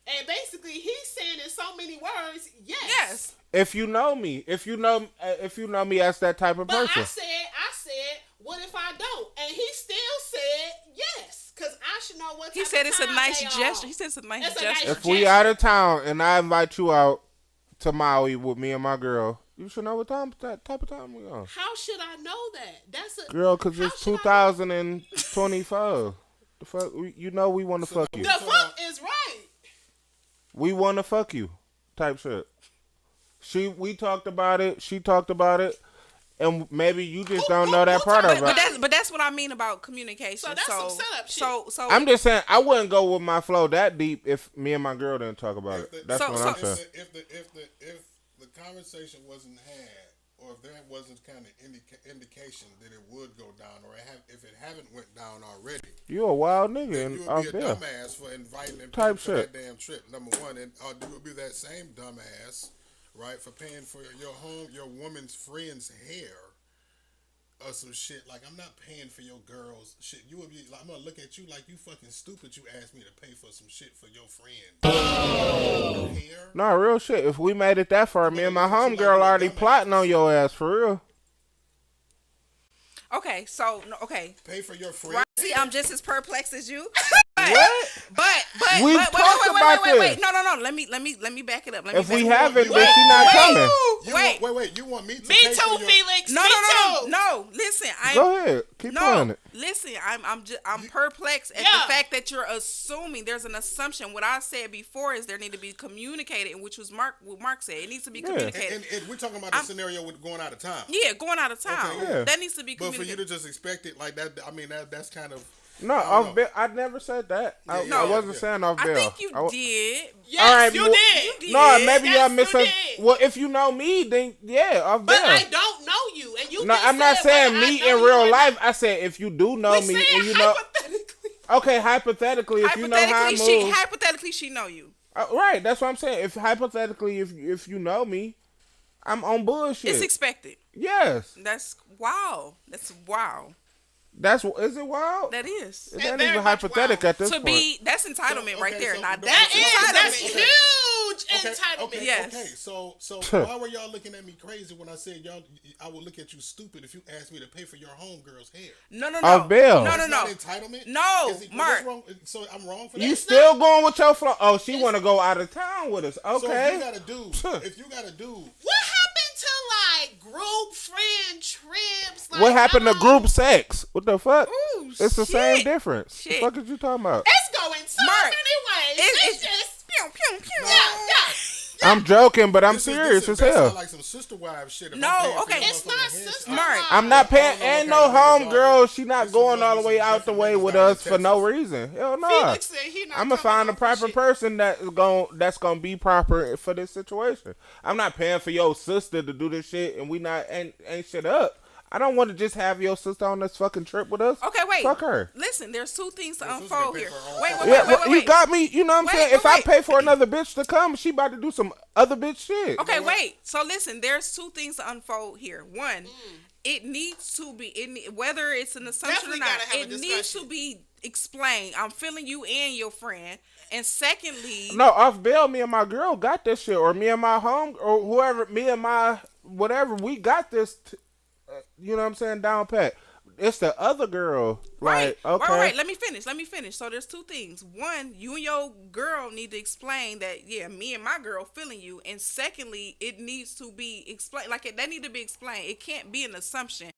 Speaker 5: And basically, he's saying in so many words, yes.
Speaker 6: If you know me, if you know me as that type of
Speaker 5: But
Speaker 6: person.
Speaker 5: I said, what if I don't? And he still said yes, because I should know what type
Speaker 4: He said
Speaker 5: of
Speaker 4: it's a
Speaker 5: time
Speaker 4: nice
Speaker 5: they
Speaker 4: gesture.
Speaker 5: on.
Speaker 4: He said it's a nice
Speaker 5: It's a
Speaker 4: gesture.
Speaker 5: nice
Speaker 6: If we out of town and I invite you out to Maui with me and my girl, you should know what type of time we on.
Speaker 5: How should I know that? That's a
Speaker 6: Girl, because
Speaker 5: how
Speaker 6: it's
Speaker 5: should I know?
Speaker 6: 2024. The fuck, we want to fuck you.
Speaker 5: The fuck is right.
Speaker 6: We want to fuck you type shit. We talked about it. She talked about it. And maybe you just don't know that part of it.
Speaker 4: But that's what I mean about communication.
Speaker 5: So that's some setup shit.
Speaker 4: So
Speaker 6: I'm just saying, I wouldn't go with my flow that deep if me and my girl didn't talk about it. That's what I'm saying.
Speaker 1: If the conversation wasn't had, or if there wasn't kind of indication that it would go down, or if it haven't went down already,
Speaker 6: You a wild
Speaker 1: then
Speaker 6: nigga
Speaker 1: you
Speaker 6: out
Speaker 1: would be a
Speaker 6: there.
Speaker 1: dumbass for inviting them
Speaker 6: Type
Speaker 1: people for
Speaker 6: shit.
Speaker 1: that damn trip. Number one, and you would be that same dumbass right, for paying for your woman's friend's hair or some shit. Like, I'm not paying for your girl's shit. You would be like, I'm gonna look at you like you fucking stupid. You asked me to pay for some shit for your friend. Hair.
Speaker 6: No, real shit. If we made it that far, me and my homegirl already plotting on your ass for real.
Speaker 4: Okay, so okay.
Speaker 1: Pay for your friend.
Speaker 4: Right, see, I'm just as perplexed as you.
Speaker 6: What?
Speaker 4: But
Speaker 6: We've talked about this.
Speaker 4: No. Let me back it up.
Speaker 6: If we haven't, then she not coming.
Speaker 1: Wait. You want me to
Speaker 5: Me
Speaker 1: pay
Speaker 5: too,
Speaker 1: for your...
Speaker 5: Felix.
Speaker 4: No.
Speaker 5: Me too.
Speaker 4: No. Listen,
Speaker 6: Go ahead. Keep doing it.
Speaker 4: Listen, I'm perplexed at the fact that you're assuming there's an assumption. What I said before is there need to be communicated, which was what Mark said. It needs to be communicated.
Speaker 1: And we're talking about the scenario with going out of town.
Speaker 4: Yeah, going out of town.
Speaker 1: Okay, yeah.
Speaker 4: That needs to be
Speaker 1: But for
Speaker 4: communicated.
Speaker 1: you to just expect it like that, I mean, that's kind of...
Speaker 6: No, off bill. I never said that. I wasn't saying off bill.
Speaker 4: I think you did.
Speaker 5: Yes,
Speaker 6: All right,
Speaker 5: you did.
Speaker 6: No, maybe
Speaker 5: Yes,
Speaker 6: y'all
Speaker 5: you
Speaker 6: misunderstood.
Speaker 5: did.
Speaker 6: Well, if you know me, then yeah, off bill.
Speaker 5: But I don't know you, and you.
Speaker 6: No,
Speaker 5: just
Speaker 6: I'm not
Speaker 5: said
Speaker 6: saying
Speaker 5: whether I
Speaker 6: me
Speaker 5: know
Speaker 6: in
Speaker 5: you
Speaker 6: real
Speaker 5: or
Speaker 6: life.
Speaker 5: not.
Speaker 6: I said if you do know
Speaker 5: We
Speaker 6: me
Speaker 5: said
Speaker 6: and you know.
Speaker 5: hypothetically.
Speaker 6: Okay, hypothetically, if you know how I move.
Speaker 4: Hypothetically, she know you.
Speaker 6: Right, that's what I'm saying. If hypothetically, if you know me, I'm on bullshit.
Speaker 4: It's expected.
Speaker 6: Yes.
Speaker 4: That's wow. That's wow.
Speaker 6: Is it wild?
Speaker 4: That is.
Speaker 6: It ain't
Speaker 5: very
Speaker 6: even
Speaker 5: much
Speaker 6: hypothetical
Speaker 5: wild.
Speaker 6: at this
Speaker 4: To
Speaker 6: point.
Speaker 4: be that's entitlement right there.
Speaker 1: so
Speaker 4: Now
Speaker 1: the-
Speaker 5: That
Speaker 4: that's
Speaker 5: is.
Speaker 4: entitlement.
Speaker 5: That's huge entitlement.
Speaker 1: Okay,
Speaker 4: Yes.
Speaker 1: okay. So why were y'all looking at me crazy when I said I would look at you stupid if you asked me to pay for your homegirl's hair?
Speaker 4: No.
Speaker 6: Off bill.
Speaker 4: No.
Speaker 1: It's not entitlement?
Speaker 4: No,
Speaker 1: Is it-
Speaker 4: Mark.
Speaker 1: what's wrong? So I'm wrong for that?
Speaker 6: You still going with your flow? Oh, she want to go out of town with us.
Speaker 1: So
Speaker 6: Okay.
Speaker 1: if you got to do,
Speaker 5: What happened to like group friend trips? Like,
Speaker 6: What happened to
Speaker 5: I'm
Speaker 6: group sex? What the fuck?
Speaker 4: Ooh,
Speaker 6: It's the same
Speaker 4: shit.
Speaker 6: difference.
Speaker 4: Shit.
Speaker 6: The fuck is you talking about?
Speaker 5: It's going so
Speaker 4: Mark,
Speaker 5: many ways. It's just
Speaker 4: pew, pew, pew.
Speaker 5: yeah.
Speaker 6: I'm joking, but I'm
Speaker 1: this
Speaker 6: serious
Speaker 1: is
Speaker 6: as hell.
Speaker 1: like some sister wives shit. If
Speaker 4: No,
Speaker 1: I'm paying for
Speaker 4: okay.
Speaker 1: your
Speaker 5: It's
Speaker 1: motherfucking
Speaker 5: not
Speaker 1: hair,
Speaker 5: sister.
Speaker 4: Mark,
Speaker 6: I'm not paying.
Speaker 1: I don't know
Speaker 6: Ain't
Speaker 1: what
Speaker 6: no
Speaker 1: kind of niggas
Speaker 6: homegirl.
Speaker 1: are.
Speaker 6: She not
Speaker 1: This
Speaker 6: going
Speaker 1: is
Speaker 6: all the
Speaker 1: what
Speaker 6: way
Speaker 1: these
Speaker 6: out the
Speaker 1: different
Speaker 6: way
Speaker 1: niggas
Speaker 6: with
Speaker 1: down in
Speaker 6: us for no
Speaker 1: Texas.
Speaker 6: reason. Hell no.
Speaker 5: Felix said he not
Speaker 6: I'm gonna
Speaker 5: coming
Speaker 6: find the
Speaker 5: over
Speaker 6: proper
Speaker 5: shit.
Speaker 6: person that's gonna be proper for this situation. I'm not paying for your sister to do this shit, and we not ain't shit up. I don't want to just have your sister on this fucking trip with us.
Speaker 4: Okay, wait.
Speaker 6: Fuck her.
Speaker 4: Listen, there's two things to
Speaker 1: Your sister
Speaker 4: unfold
Speaker 1: can
Speaker 4: here.
Speaker 1: pay for her own
Speaker 4: Wait,
Speaker 1: shit.
Speaker 4: wait,
Speaker 6: Yeah,
Speaker 4: wait, wait,
Speaker 6: but
Speaker 4: wait.
Speaker 6: you got me. You know what I'm
Speaker 4: Wait,
Speaker 6: saying?
Speaker 4: wait,
Speaker 6: If I
Speaker 4: wait.
Speaker 6: pay for another bitch to come, she about to do some other bitch shit.
Speaker 4: Okay, wait. So listen, there's two things to unfold here. One, it needs to be whether it's an assumption
Speaker 5: Definitely
Speaker 4: or not.
Speaker 5: gotta have a
Speaker 4: It needs
Speaker 5: discussion.
Speaker 4: to be explained. I'm feeling you and your friend. And secondly,
Speaker 6: No, off bail, me and my girl got this shit, or me and my home, or whoever, me and my whatever, we got this. You know what I'm saying? Down pat. It's the other girl.
Speaker 4: right,
Speaker 6: Like, okay.
Speaker 4: right. Let me finish. So there's two things. One, you and your girl need to explain that. Yeah, me and my girl feeling you. And secondly, it needs to be explained. That need to be explained. It can't be an assumption.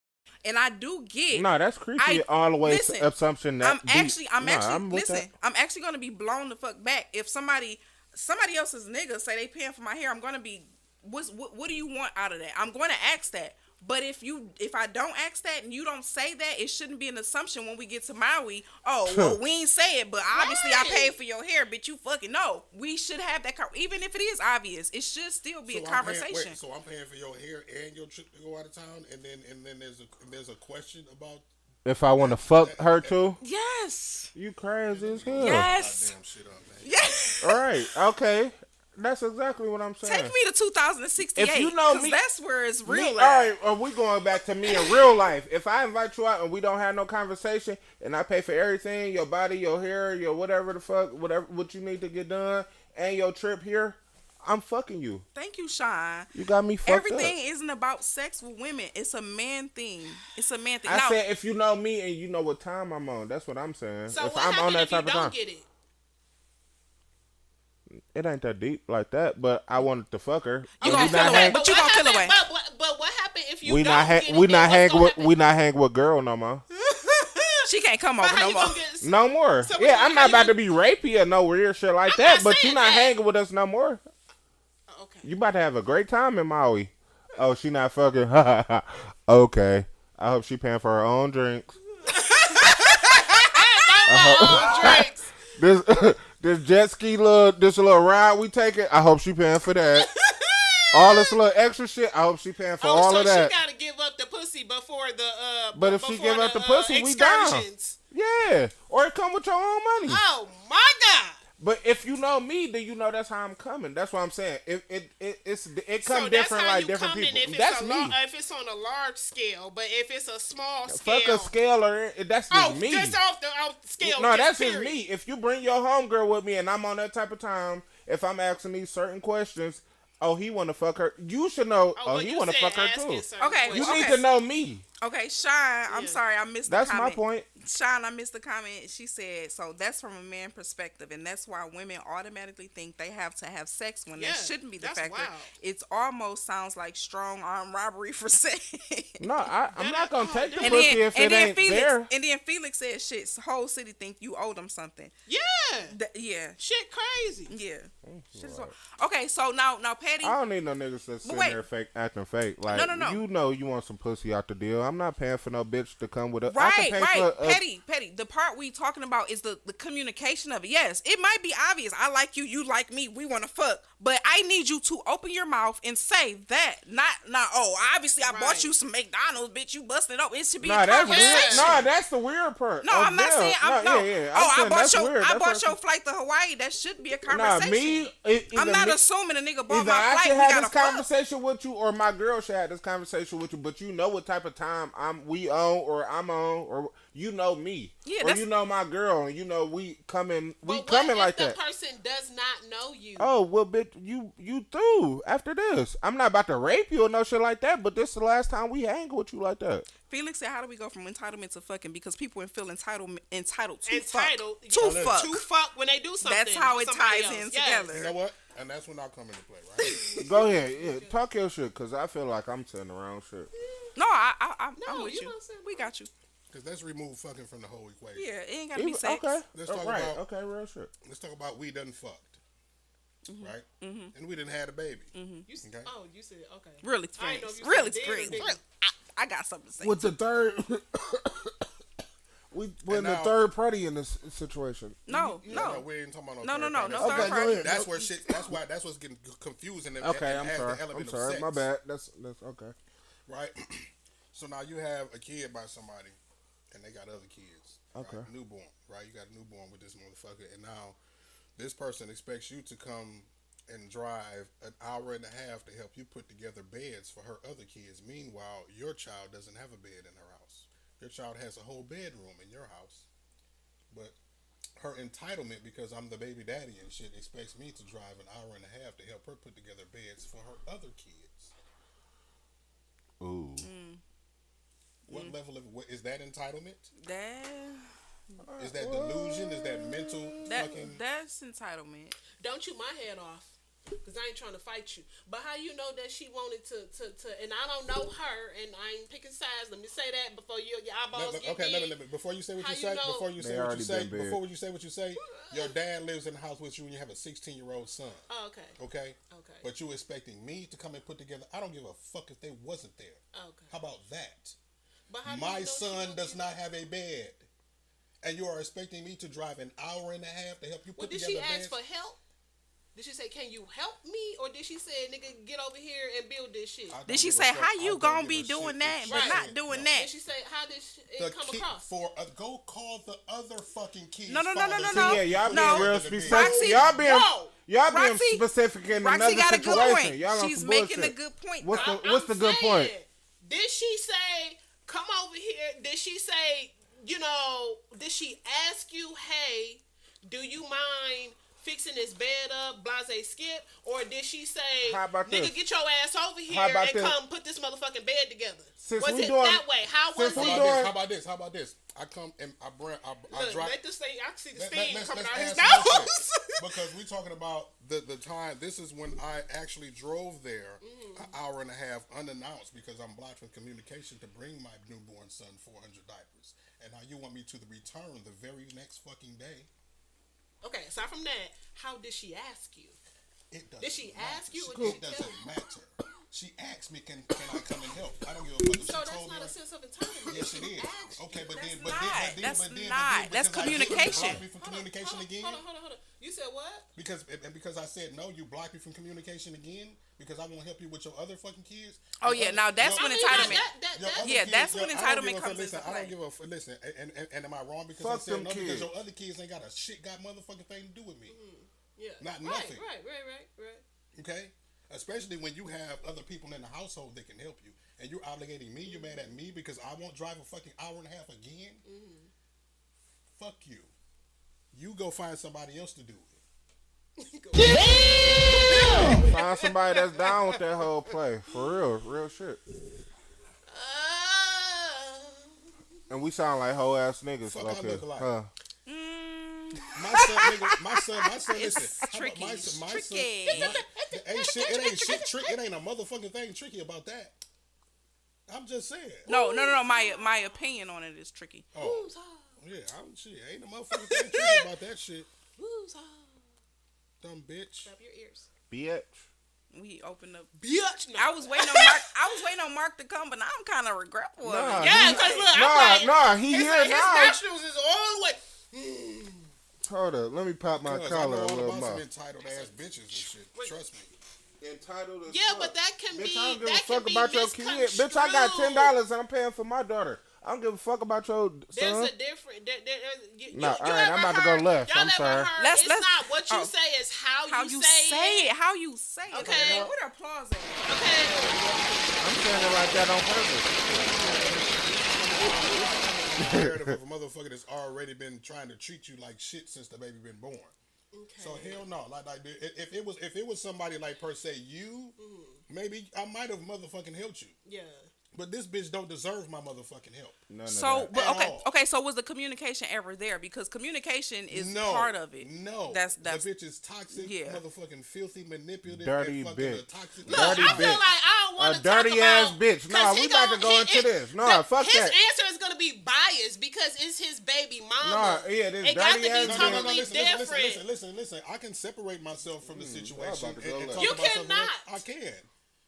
Speaker 4: And I do get.
Speaker 6: No, that's creepy. Always
Speaker 4: listen,
Speaker 6: assumption that.
Speaker 4: I'm actually
Speaker 6: with
Speaker 4: listen. I'm actually gonna be blown the fuck back if somebody else's nigga say they paying for my hair. I'm gonna be. What do you want out of that? I'm going to ask that. But if I don't ask that and you don't say that, it shouldn't be an assumption when we get to Maui. Oh, well, we ain't say it, but obviously I paid for your hair, bitch. You fucking know. We should have that. Even if it is obvious, it should still be a conversation.
Speaker 1: So I'm paying for your hair and your trip to go out of town, and then there's a question about
Speaker 6: If I want to fuck her too,
Speaker 4: Yes.
Speaker 6: you crazy as hell.
Speaker 4: Yes.
Speaker 1: goddamn shit up, man.
Speaker 4: Yes.
Speaker 6: All right. Okay. That's exactly what I'm saying.
Speaker 4: Take me to 2068.
Speaker 6: If you know
Speaker 4: 'cause
Speaker 6: me-
Speaker 4: that's where it's real.
Speaker 6: All
Speaker 4: at.
Speaker 6: right, are we going back to me in real life? If I invite you out and we don't have no conversation, and I pay for everything, your body, your hair, your whatever the fuck, whatever what you need to get done, and your trip here, I'm fucking you.
Speaker 4: Thank you, Sean.
Speaker 6: You got me fucked
Speaker 4: Everything
Speaker 6: up.
Speaker 4: isn't about sex with women. It's a man thing. It's a man thing.
Speaker 6: I
Speaker 4: Now,
Speaker 6: said if you know me and you know what time I'm on, that's what I'm saying.
Speaker 5: So
Speaker 6: if
Speaker 5: what
Speaker 6: I'm
Speaker 5: happened
Speaker 6: on that
Speaker 5: if you
Speaker 6: type of
Speaker 5: don't
Speaker 6: time,
Speaker 5: get it?
Speaker 6: it ain't that deep like that. But I wanted to fuck her.
Speaker 4: You
Speaker 6: And
Speaker 4: gonna
Speaker 6: we
Speaker 4: feel
Speaker 6: not
Speaker 4: away,
Speaker 6: hang-
Speaker 4: but you gonna feel away.
Speaker 5: But what happened if you
Speaker 6: we
Speaker 5: don't
Speaker 6: not
Speaker 5: get it?
Speaker 6: we not
Speaker 5: Then
Speaker 6: hang
Speaker 5: what's
Speaker 6: with
Speaker 5: gonna
Speaker 6: we not hang with girl no more.
Speaker 4: she can't come
Speaker 5: But
Speaker 4: over
Speaker 5: how
Speaker 4: no
Speaker 5: you
Speaker 4: more.
Speaker 5: gonna get?
Speaker 6: No more.
Speaker 5: So
Speaker 6: Yeah,
Speaker 5: how
Speaker 6: I'm
Speaker 5: you
Speaker 6: not about
Speaker 5: gonna-
Speaker 6: to be rapey or no weird shit like
Speaker 5: I'm
Speaker 6: that.
Speaker 5: not
Speaker 6: But you
Speaker 5: saying
Speaker 6: not
Speaker 5: that.
Speaker 6: hanging with us no more.
Speaker 5: Okay.
Speaker 6: You about to have a great time in Maui. Oh, she not fucking. Okay. I hope she paying for her own drinks.
Speaker 5: Drinks.
Speaker 6: This jet ski this little ride we taking. I hope she paying for that. All this little extra shit. I hope she paying for all
Speaker 5: so
Speaker 6: of that.
Speaker 5: she gotta give up the pussy before the.
Speaker 6: But if she
Speaker 5: before
Speaker 6: give up the pussy, we down.
Speaker 5: excursions.
Speaker 6: Yeah, or it come with your own money.
Speaker 5: Oh my god.
Speaker 6: But if you know me, then you know that's how I'm coming. That's what I'm saying. It comes
Speaker 5: So that's
Speaker 6: different
Speaker 5: how
Speaker 6: like
Speaker 5: you
Speaker 6: different
Speaker 5: coming
Speaker 6: people.
Speaker 5: if it's
Speaker 6: That's
Speaker 5: a
Speaker 6: me.
Speaker 5: if it's on a large scale, but if it's a small scale,
Speaker 6: Fuck a scaler. That's just me.
Speaker 5: just off the scale.
Speaker 6: No, that's
Speaker 5: period.
Speaker 6: just me. If you bring your homegirl with me and I'm on that type of time, if I'm asking these certain questions, oh, he want to fuck her. You should know. Oh, he want to fuck her too.
Speaker 4: Okay,
Speaker 6: You
Speaker 4: okay.
Speaker 6: need to know me.
Speaker 4: Okay, Sean, I'm sorry, I missed the
Speaker 6: That's
Speaker 4: comment.
Speaker 6: my point.
Speaker 4: Sean, I missed the comment. She said, so that's from a man perspective, and that's why women automatically think they have to have sex when that shouldn't be the
Speaker 5: that's
Speaker 4: factor.
Speaker 5: wild.
Speaker 4: It almost sounds like strong arm robbery for sex.
Speaker 6: No, I'm not gonna take the
Speaker 4: And
Speaker 6: pussy
Speaker 4: then,
Speaker 6: if it ain't
Speaker 4: Felix,
Speaker 6: there.
Speaker 4: and then Felix said, "Shit, whole city think you owe them something."
Speaker 5: Yeah,
Speaker 4: Yeah,
Speaker 5: shit, crazy.
Speaker 4: yeah. Shit is okay, so now, Patty.
Speaker 6: I don't need no niggas that's sitting there acting fake. Like,
Speaker 4: No.
Speaker 6: you know you want some pussy out the deal. I'm not paying for no bitch to come with a...
Speaker 4: Right.
Speaker 6: For
Speaker 4: Petty. The part we talking about is the communication of it. Yes, it might be obvious. I like you, you like me, we want to fuck. But I need you to open your mouth and say that. Not, obviously I bought you some McDonald's, bitch, you busted it up. It should be a conversation.
Speaker 6: That's the weird part.
Speaker 4: No, I'm not saying...
Speaker 6: Yeah.
Speaker 4: I bought your flight to Hawaii. That should be a conversation. I'm not assuming a nigga bought
Speaker 6: either
Speaker 4: my
Speaker 6: I
Speaker 4: flight.
Speaker 6: should
Speaker 4: We
Speaker 6: have
Speaker 4: gotta
Speaker 6: this conversation with you, or my girl should have this conversation with you. But you know what type of time we on, or I'm on, or you know me, or you know my girl, and you know we coming like that.
Speaker 5: The person does not know you.
Speaker 6: Oh well, bitch, you through after this. I'm not about to rape you or no shit like that. But this is the last time we hang with you like that.
Speaker 4: Felix said, "How do we go from entitlement to fucking? Because people feel entitled to
Speaker 5: fuck when they do something.
Speaker 4: That's how it ties in together.
Speaker 1: You know what? And that's when I come into play, right?
Speaker 6: Go ahead, talk your shit, cause I feel like I'm saying the wrong shit.
Speaker 4: No, I'm with you. We got you.
Speaker 1: Because let's remove fucking from the whole equation.
Speaker 4: Yeah, it ain't gotta be sex.
Speaker 6: Okay,
Speaker 1: let's talk about
Speaker 6: real shit.
Speaker 1: Let's talk about we done fucked, right? Mm-hmm. And we didn't have a baby.
Speaker 5: Mm-hmm. You said okay.
Speaker 4: Real experience. Real experience. I got something to say.
Speaker 6: With the third, we're in the third party in this situation.
Speaker 1: No, we ain't talking about
Speaker 4: no.
Speaker 1: Okay,
Speaker 4: go ahead.
Speaker 1: That's where shit. That's what's getting confusing.
Speaker 6: Okay, I'm sorry. My bad. That's okay.
Speaker 1: Right. So now you have a kid by somebody, and they got other kids.
Speaker 6: Okay.
Speaker 1: Right? Newborn. Right. You got a newborn with this motherfucker, and now this person expects you to come and drive an hour and a half to help you put together beds for her other kids. Meanwhile, your child doesn't have a bed in her house. Your child has a whole bedroom in your house. But her entitlement, because I'm the baby daddy and shit, expects me to drive an hour and a half to help her put together beds for her other kids.
Speaker 6: Ooh.
Speaker 1: What level of... is that entitlement? Is that
Speaker 4: That
Speaker 1: delusion? Is that mental fucking...
Speaker 4: That's entitlement.
Speaker 5: Don't shoot my head off. Because I ain't trying to fight you. But how you know that she wanted to and I don't know her, and I ain't picking sides. Let me say that before your eyeballs get big.
Speaker 1: Before you say what you
Speaker 5: How
Speaker 1: say,
Speaker 5: you know?
Speaker 1: before you say what you say, your dad lives in the house with you and you have a 16-year-old son.
Speaker 5: Oh, okay.
Speaker 1: Okay? But you expecting me to come and put together... I don't give a fuck if they wasn't there.
Speaker 5: Okay.
Speaker 1: How about that?
Speaker 5: But how
Speaker 1: My son does not have a bed. And you are expecting me to drive an hour and a half to help you put together beds?
Speaker 5: Did she ask for help? Did she say, can you help me? Or did she say, nigga, get over here and build this shit?
Speaker 4: Did she say, how you gonna be doing that but not doing that?
Speaker 5: Did she say, how did it come across?
Speaker 1: Go call the other fucking kids.
Speaker 4: No.
Speaker 6: Yeah, y'all being real specific. Y'all being specific in another
Speaker 4: got a good
Speaker 6: situation.
Speaker 4: point.
Speaker 6: Y'all
Speaker 4: She's making a good point.
Speaker 6: What's the good point?
Speaker 5: Did she say, come over here? Did she say, did she ask you, hey, do you mind fixing this bed up, blase skip? Or did she say, nigga, get your ass over here and come put this motherfucking bed together? Was it that way? How was it?
Speaker 1: How about this? I come and I drop.
Speaker 5: Let this thing, I see the steam coming out his
Speaker 1: nose. Because we're talking about the time. This is when I actually drove there an hour and a half unannounced because I'm blocked from communication to bring my newborn son 400 diapers. And now you want me to return the very next fucking day.
Speaker 5: Okay, aside from that, how did she ask you? Did she ask you?
Speaker 1: It doesn't matter. She asked me, can I come and help? I don't give a fuck.
Speaker 5: So that's not a sense of entitlement.
Speaker 1: Yes, it is. Okay, but
Speaker 4: that's communication.
Speaker 1: Block me from communication again.
Speaker 5: Hold on. You said what?
Speaker 1: Because I said no, you blocked me from communication again because I won't help you with your other fucking kids.
Speaker 4: Oh yeah, now that's when entitlement. That's when entitlement comes into play.
Speaker 1: I don't give a listen. And am I wrong because
Speaker 6: Fuck
Speaker 1: I said
Speaker 6: them
Speaker 1: no?
Speaker 6: kids.
Speaker 1: Because your other kids ain't got a shit got motherfucking thing to do with me.
Speaker 5: Yeah.
Speaker 1: Not nothing.
Speaker 5: Right.
Speaker 1: Okay. Especially when you have other people in the household that can help you, and you're obligating me. You're mad at me because I won't drive a fucking hour and a half again. Fuck you. You go find somebody else to do it.
Speaker 6: Find somebody that's down with that whole play. For real shit. And we sound like whole ass niggas.
Speaker 1: Fuck, I look alike.
Speaker 6: Huh.
Speaker 1: My son, listen.
Speaker 4: Tricky.
Speaker 1: My
Speaker 4: Tricky.
Speaker 1: It ain't shit tricky. It ain't a motherfucking thing tricky about that. I'm just saying.
Speaker 4: No. My opinion on it is tricky.
Speaker 1: Oh, yeah. Ain't a motherfucking thing tricky about that shit. Dumb bitch.
Speaker 5: Stop your ears.
Speaker 6: Bitch.
Speaker 4: We opened up.
Speaker 5: Bitch. No.
Speaker 4: I was waiting on Mark to come, but now I'm kind of regretful of
Speaker 6: Nah,
Speaker 4: it.
Speaker 5: Yeah, because look, I'm like,
Speaker 6: he
Speaker 5: his
Speaker 6: here now.
Speaker 5: nostrils is all the way.
Speaker 6: Hold up, let me pop my
Speaker 1: Cause
Speaker 6: collar a
Speaker 1: I know all
Speaker 6: little
Speaker 1: about some
Speaker 6: more.
Speaker 1: entitled ass bitches and shit. Trust me.
Speaker 6: Entitled as
Speaker 5: Yeah,
Speaker 6: fuck.
Speaker 5: but that can
Speaker 6: Bitch,
Speaker 5: be.
Speaker 6: I don't give a
Speaker 5: That
Speaker 6: fuck
Speaker 5: can
Speaker 6: about
Speaker 5: be
Speaker 6: your kid. Bitch, I got $10 and I'm paying for my daughter. I don't give a fuck about your son.
Speaker 5: There's a different.
Speaker 6: Nah, all right, I'm about to go left.
Speaker 5: Y'all
Speaker 6: I'm
Speaker 5: ever
Speaker 6: sorry.
Speaker 5: heard,
Speaker 4: Let's-
Speaker 5: it's
Speaker 4: let's-
Speaker 5: not what you
Speaker 4: oh.
Speaker 5: say, it's how you
Speaker 4: say
Speaker 5: say it.
Speaker 4: How you say it.
Speaker 5: Okay.
Speaker 4: What are applause at?
Speaker 5: Okay.
Speaker 6: I'm saying it like that on purpose.
Speaker 1: Narrative of a motherfucker that's already been trying to treat you like shit since the baby been born.
Speaker 5: Okay.
Speaker 1: So hell no. Like if it was somebody like per se you, maybe I might have motherfucking helped you.
Speaker 5: Yeah.
Speaker 1: But this bitch don't deserve my motherfucking help.
Speaker 6: None
Speaker 4: So,
Speaker 6: of that.
Speaker 4: but
Speaker 1: At
Speaker 4: okay,
Speaker 1: all.
Speaker 4: okay. So was the communication ever there? Because communication is
Speaker 1: No,
Speaker 4: part of it.
Speaker 1: No,
Speaker 4: that's
Speaker 1: the bitch is toxic,
Speaker 4: yeah.
Speaker 1: motherfucking filthy, manipulative,
Speaker 6: Dirty
Speaker 1: and fucking
Speaker 6: bitch.
Speaker 1: a toxic.
Speaker 5: Look,
Speaker 6: Dirty
Speaker 5: I feel
Speaker 6: bitch.
Speaker 5: like I don't want
Speaker 6: A
Speaker 5: to talk
Speaker 6: dirty
Speaker 5: about,
Speaker 6: ass bitch. Nah,
Speaker 5: 'cause
Speaker 6: we
Speaker 5: he
Speaker 6: about to
Speaker 5: gon-
Speaker 6: go into this. Nah, fuck
Speaker 5: his
Speaker 6: that.
Speaker 5: answer is gonna be biased because it's his baby mama.
Speaker 6: Nah, yeah, this
Speaker 5: it got to
Speaker 6: dirty
Speaker 5: be
Speaker 6: ass
Speaker 1: No,
Speaker 6: bitch.
Speaker 5: totally different.
Speaker 1: listen. I can separate myself from the situation
Speaker 6: about to go
Speaker 1: and
Speaker 6: left.
Speaker 1: talk
Speaker 5: You
Speaker 1: about something
Speaker 5: cannot.
Speaker 1: else. I can.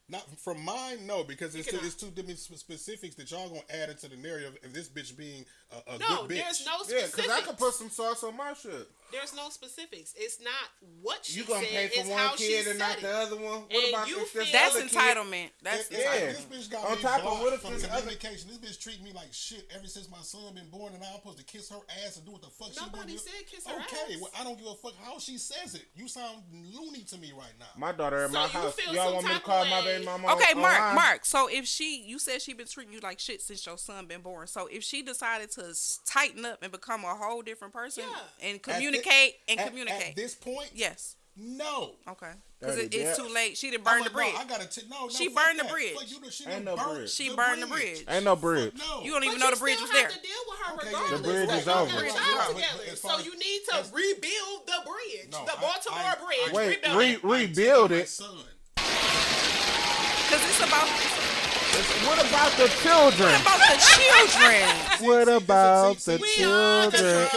Speaker 1: Not from mine, no, because it's
Speaker 5: cannot.
Speaker 1: too different specifics that y'all gonna add into the narrative of this bitch being a
Speaker 5: No,
Speaker 1: good bitch.
Speaker 5: there's no
Speaker 6: Yeah,
Speaker 5: specifics.
Speaker 6: because I could put some sauce on my shit.
Speaker 5: There's no specifics. It's not what she
Speaker 6: You gonna
Speaker 5: said.
Speaker 6: pay for
Speaker 5: it's
Speaker 6: one
Speaker 5: how she
Speaker 6: kid and
Speaker 5: said
Speaker 6: not
Speaker 5: it.
Speaker 6: the other one? What
Speaker 5: And
Speaker 6: about
Speaker 5: you
Speaker 6: if this
Speaker 5: feel-
Speaker 4: That's
Speaker 6: other kid?
Speaker 4: entitlement. That's
Speaker 1: Yeah.
Speaker 6: Yeah.
Speaker 1: This bitch got
Speaker 6: On
Speaker 1: me
Speaker 6: top of
Speaker 1: blocked
Speaker 6: what if
Speaker 1: from
Speaker 6: this other-
Speaker 1: communication. This bitch treat me like shit ever since my son been born, and now I'm supposed to kiss her ass and do what the fuck
Speaker 5: Nobody
Speaker 1: she
Speaker 5: said kiss her
Speaker 1: Okay,
Speaker 5: ass.
Speaker 1: well I don't give a fuck how she says it. You sound loony to me right now.
Speaker 6: My daughter at
Speaker 5: So
Speaker 6: my
Speaker 5: you
Speaker 6: house.
Speaker 5: feel
Speaker 6: Y'all
Speaker 5: some
Speaker 6: want me to
Speaker 5: type
Speaker 6: call
Speaker 5: of
Speaker 6: my
Speaker 5: way.
Speaker 6: baby mama?
Speaker 4: Okay,
Speaker 6: online?
Speaker 4: Mark. So if you said she been treating you like shit since your son been born. So if she decided to tighten up and become a whole different person
Speaker 5: Yeah.
Speaker 4: and communicate
Speaker 1: At this point,
Speaker 4: yes.
Speaker 1: No.
Speaker 4: Okay. Because
Speaker 6: Dirty
Speaker 4: it's
Speaker 6: bitch.
Speaker 4: too late. She done burned the bridge.
Speaker 1: No, I gotta no.
Speaker 4: She
Speaker 1: fuck
Speaker 4: burned the
Speaker 1: that.
Speaker 4: bridge.
Speaker 1: Fuck you, she
Speaker 6: Ain't
Speaker 1: done
Speaker 6: no
Speaker 1: burned
Speaker 6: bridge.
Speaker 4: She
Speaker 1: the
Speaker 4: burned the bridge.
Speaker 6: Ain't no bridge.
Speaker 1: No.
Speaker 4: You don't even
Speaker 5: But
Speaker 4: know
Speaker 5: you
Speaker 4: the bridge
Speaker 5: still
Speaker 4: was there.
Speaker 5: have to deal with her
Speaker 1: Okay, yeah,
Speaker 5: regardless.
Speaker 6: the bridge
Speaker 5: Like,
Speaker 6: is
Speaker 5: y'all
Speaker 6: over.
Speaker 5: got a
Speaker 1: Right,
Speaker 5: child
Speaker 1: right, but
Speaker 5: together.
Speaker 1: as
Speaker 5: So
Speaker 1: far
Speaker 5: you
Speaker 1: as-
Speaker 5: need to rebuild the bridge.
Speaker 1: No,
Speaker 5: The Baltimore Bridge.
Speaker 6: Wait,
Speaker 5: rebuild it.
Speaker 6: rebuild
Speaker 1: My
Speaker 6: it.
Speaker 1: son.
Speaker 4: Because it's about
Speaker 6: What about the children?
Speaker 4: the children.
Speaker 6: What about
Speaker 1: see,
Speaker 6: the
Speaker 5: we are the
Speaker 6: children?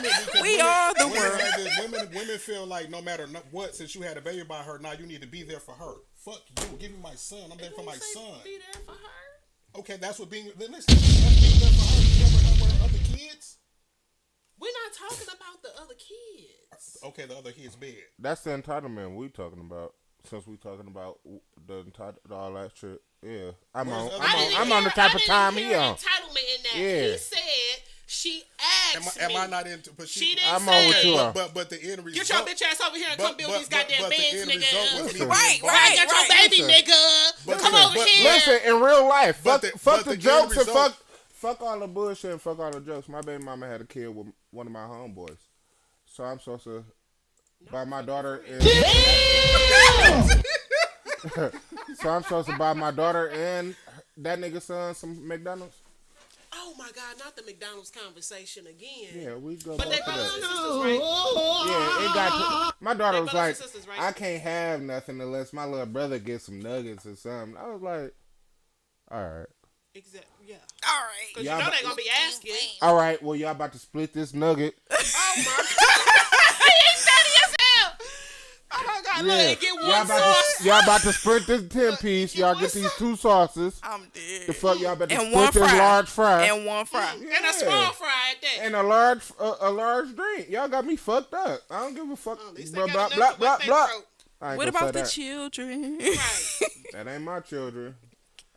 Speaker 1: Because
Speaker 4: We are the
Speaker 1: women
Speaker 4: world.
Speaker 1: like this. Women feel like no matter what, since you had a baby by her, now you need to be there for her. Fuck you. Give me my son. I'm there for my son.
Speaker 5: Be there for her.
Speaker 1: Okay, that's what being. Then listen, that's being there for her. You never have with her other kids.
Speaker 5: We're not talking about the other kids.
Speaker 1: Okay, the other kid's bed.
Speaker 6: That's the entitlement we talking about. Since we talking about the all that shit. Yeah, I'm
Speaker 1: Where's
Speaker 6: on.
Speaker 1: the other
Speaker 6: I'm
Speaker 1: kid?
Speaker 6: on. I'm on the type of time he on.
Speaker 5: Entitlement in that.
Speaker 6: Yeah.
Speaker 5: He said she asked
Speaker 1: Am
Speaker 5: me.
Speaker 1: I not into? But
Speaker 5: She didn't
Speaker 6: I'm
Speaker 5: say.
Speaker 6: on with you on.
Speaker 1: But the end result.
Speaker 5: Get your bitch ass over here and come build these goddamn
Speaker 1: the
Speaker 5: beds,
Speaker 1: end
Speaker 5: nigga.
Speaker 1: result was me being
Speaker 4: Right,
Speaker 1: blocked.
Speaker 4: right.
Speaker 5: Get your baby,
Speaker 6: Listen.
Speaker 5: nigga.
Speaker 1: But
Speaker 5: Come
Speaker 1: listen,
Speaker 5: over
Speaker 1: but
Speaker 5: here.
Speaker 6: Listen, in real life,
Speaker 1: But
Speaker 6: fuck
Speaker 1: the
Speaker 6: the
Speaker 1: end
Speaker 6: jokes and
Speaker 1: result-
Speaker 6: fuck all the bullshit and fuck all the jokes. My baby mama had a kid with one of my homeboys, so I'm supposed to buy my daughter and so I'm supposed to buy my daughter and that nigga's son some McDonald's.
Speaker 5: Oh my God, not the McDonald's conversation again.
Speaker 6: Yeah, we go
Speaker 5: But
Speaker 6: back
Speaker 5: they
Speaker 6: to
Speaker 5: brothers and
Speaker 6: that.
Speaker 5: sisters, right?
Speaker 6: Yeah, it got to, my daughter
Speaker 5: They
Speaker 6: was
Speaker 5: brothers
Speaker 6: like,
Speaker 5: and sisters, right?
Speaker 6: I can't have nothing unless my little brother gets some nuggets or something. I was like, all right.
Speaker 5: Exactly. Yeah.
Speaker 4: All right.
Speaker 5: Because
Speaker 6: Y'all
Speaker 5: you know
Speaker 6: ba-
Speaker 5: they gonna be asking.
Speaker 6: All right, well, y'all about to split this nugget.
Speaker 5: Oh my God. He's petty as hell. Oh my God. right, look, and get one
Speaker 6: Y'all
Speaker 5: sauce.
Speaker 6: y'all about to sprint this 10-piece.
Speaker 5: Get
Speaker 6: Y'all
Speaker 5: one
Speaker 6: get these
Speaker 5: sauce.
Speaker 6: 2 sauces.
Speaker 4: I'm dead.
Speaker 6: The fuck y'all about to
Speaker 4: And one
Speaker 6: sprint this
Speaker 4: fry.
Speaker 6: large fry.
Speaker 4: And one fry.
Speaker 5: And a small fry at that.
Speaker 6: And a large drink. Y'all got me fucked up. I don't give a fuck.
Speaker 5: At least they
Speaker 6: Blah,
Speaker 5: got
Speaker 6: blah,
Speaker 5: enough
Speaker 6: blah,
Speaker 5: to
Speaker 6: blah,
Speaker 5: wet
Speaker 6: blah.
Speaker 5: their throat.
Speaker 6: I ain't
Speaker 4: What
Speaker 6: gonna
Speaker 4: about
Speaker 6: say
Speaker 4: the
Speaker 6: that.
Speaker 4: children?
Speaker 5: Right.
Speaker 6: That ain't my children.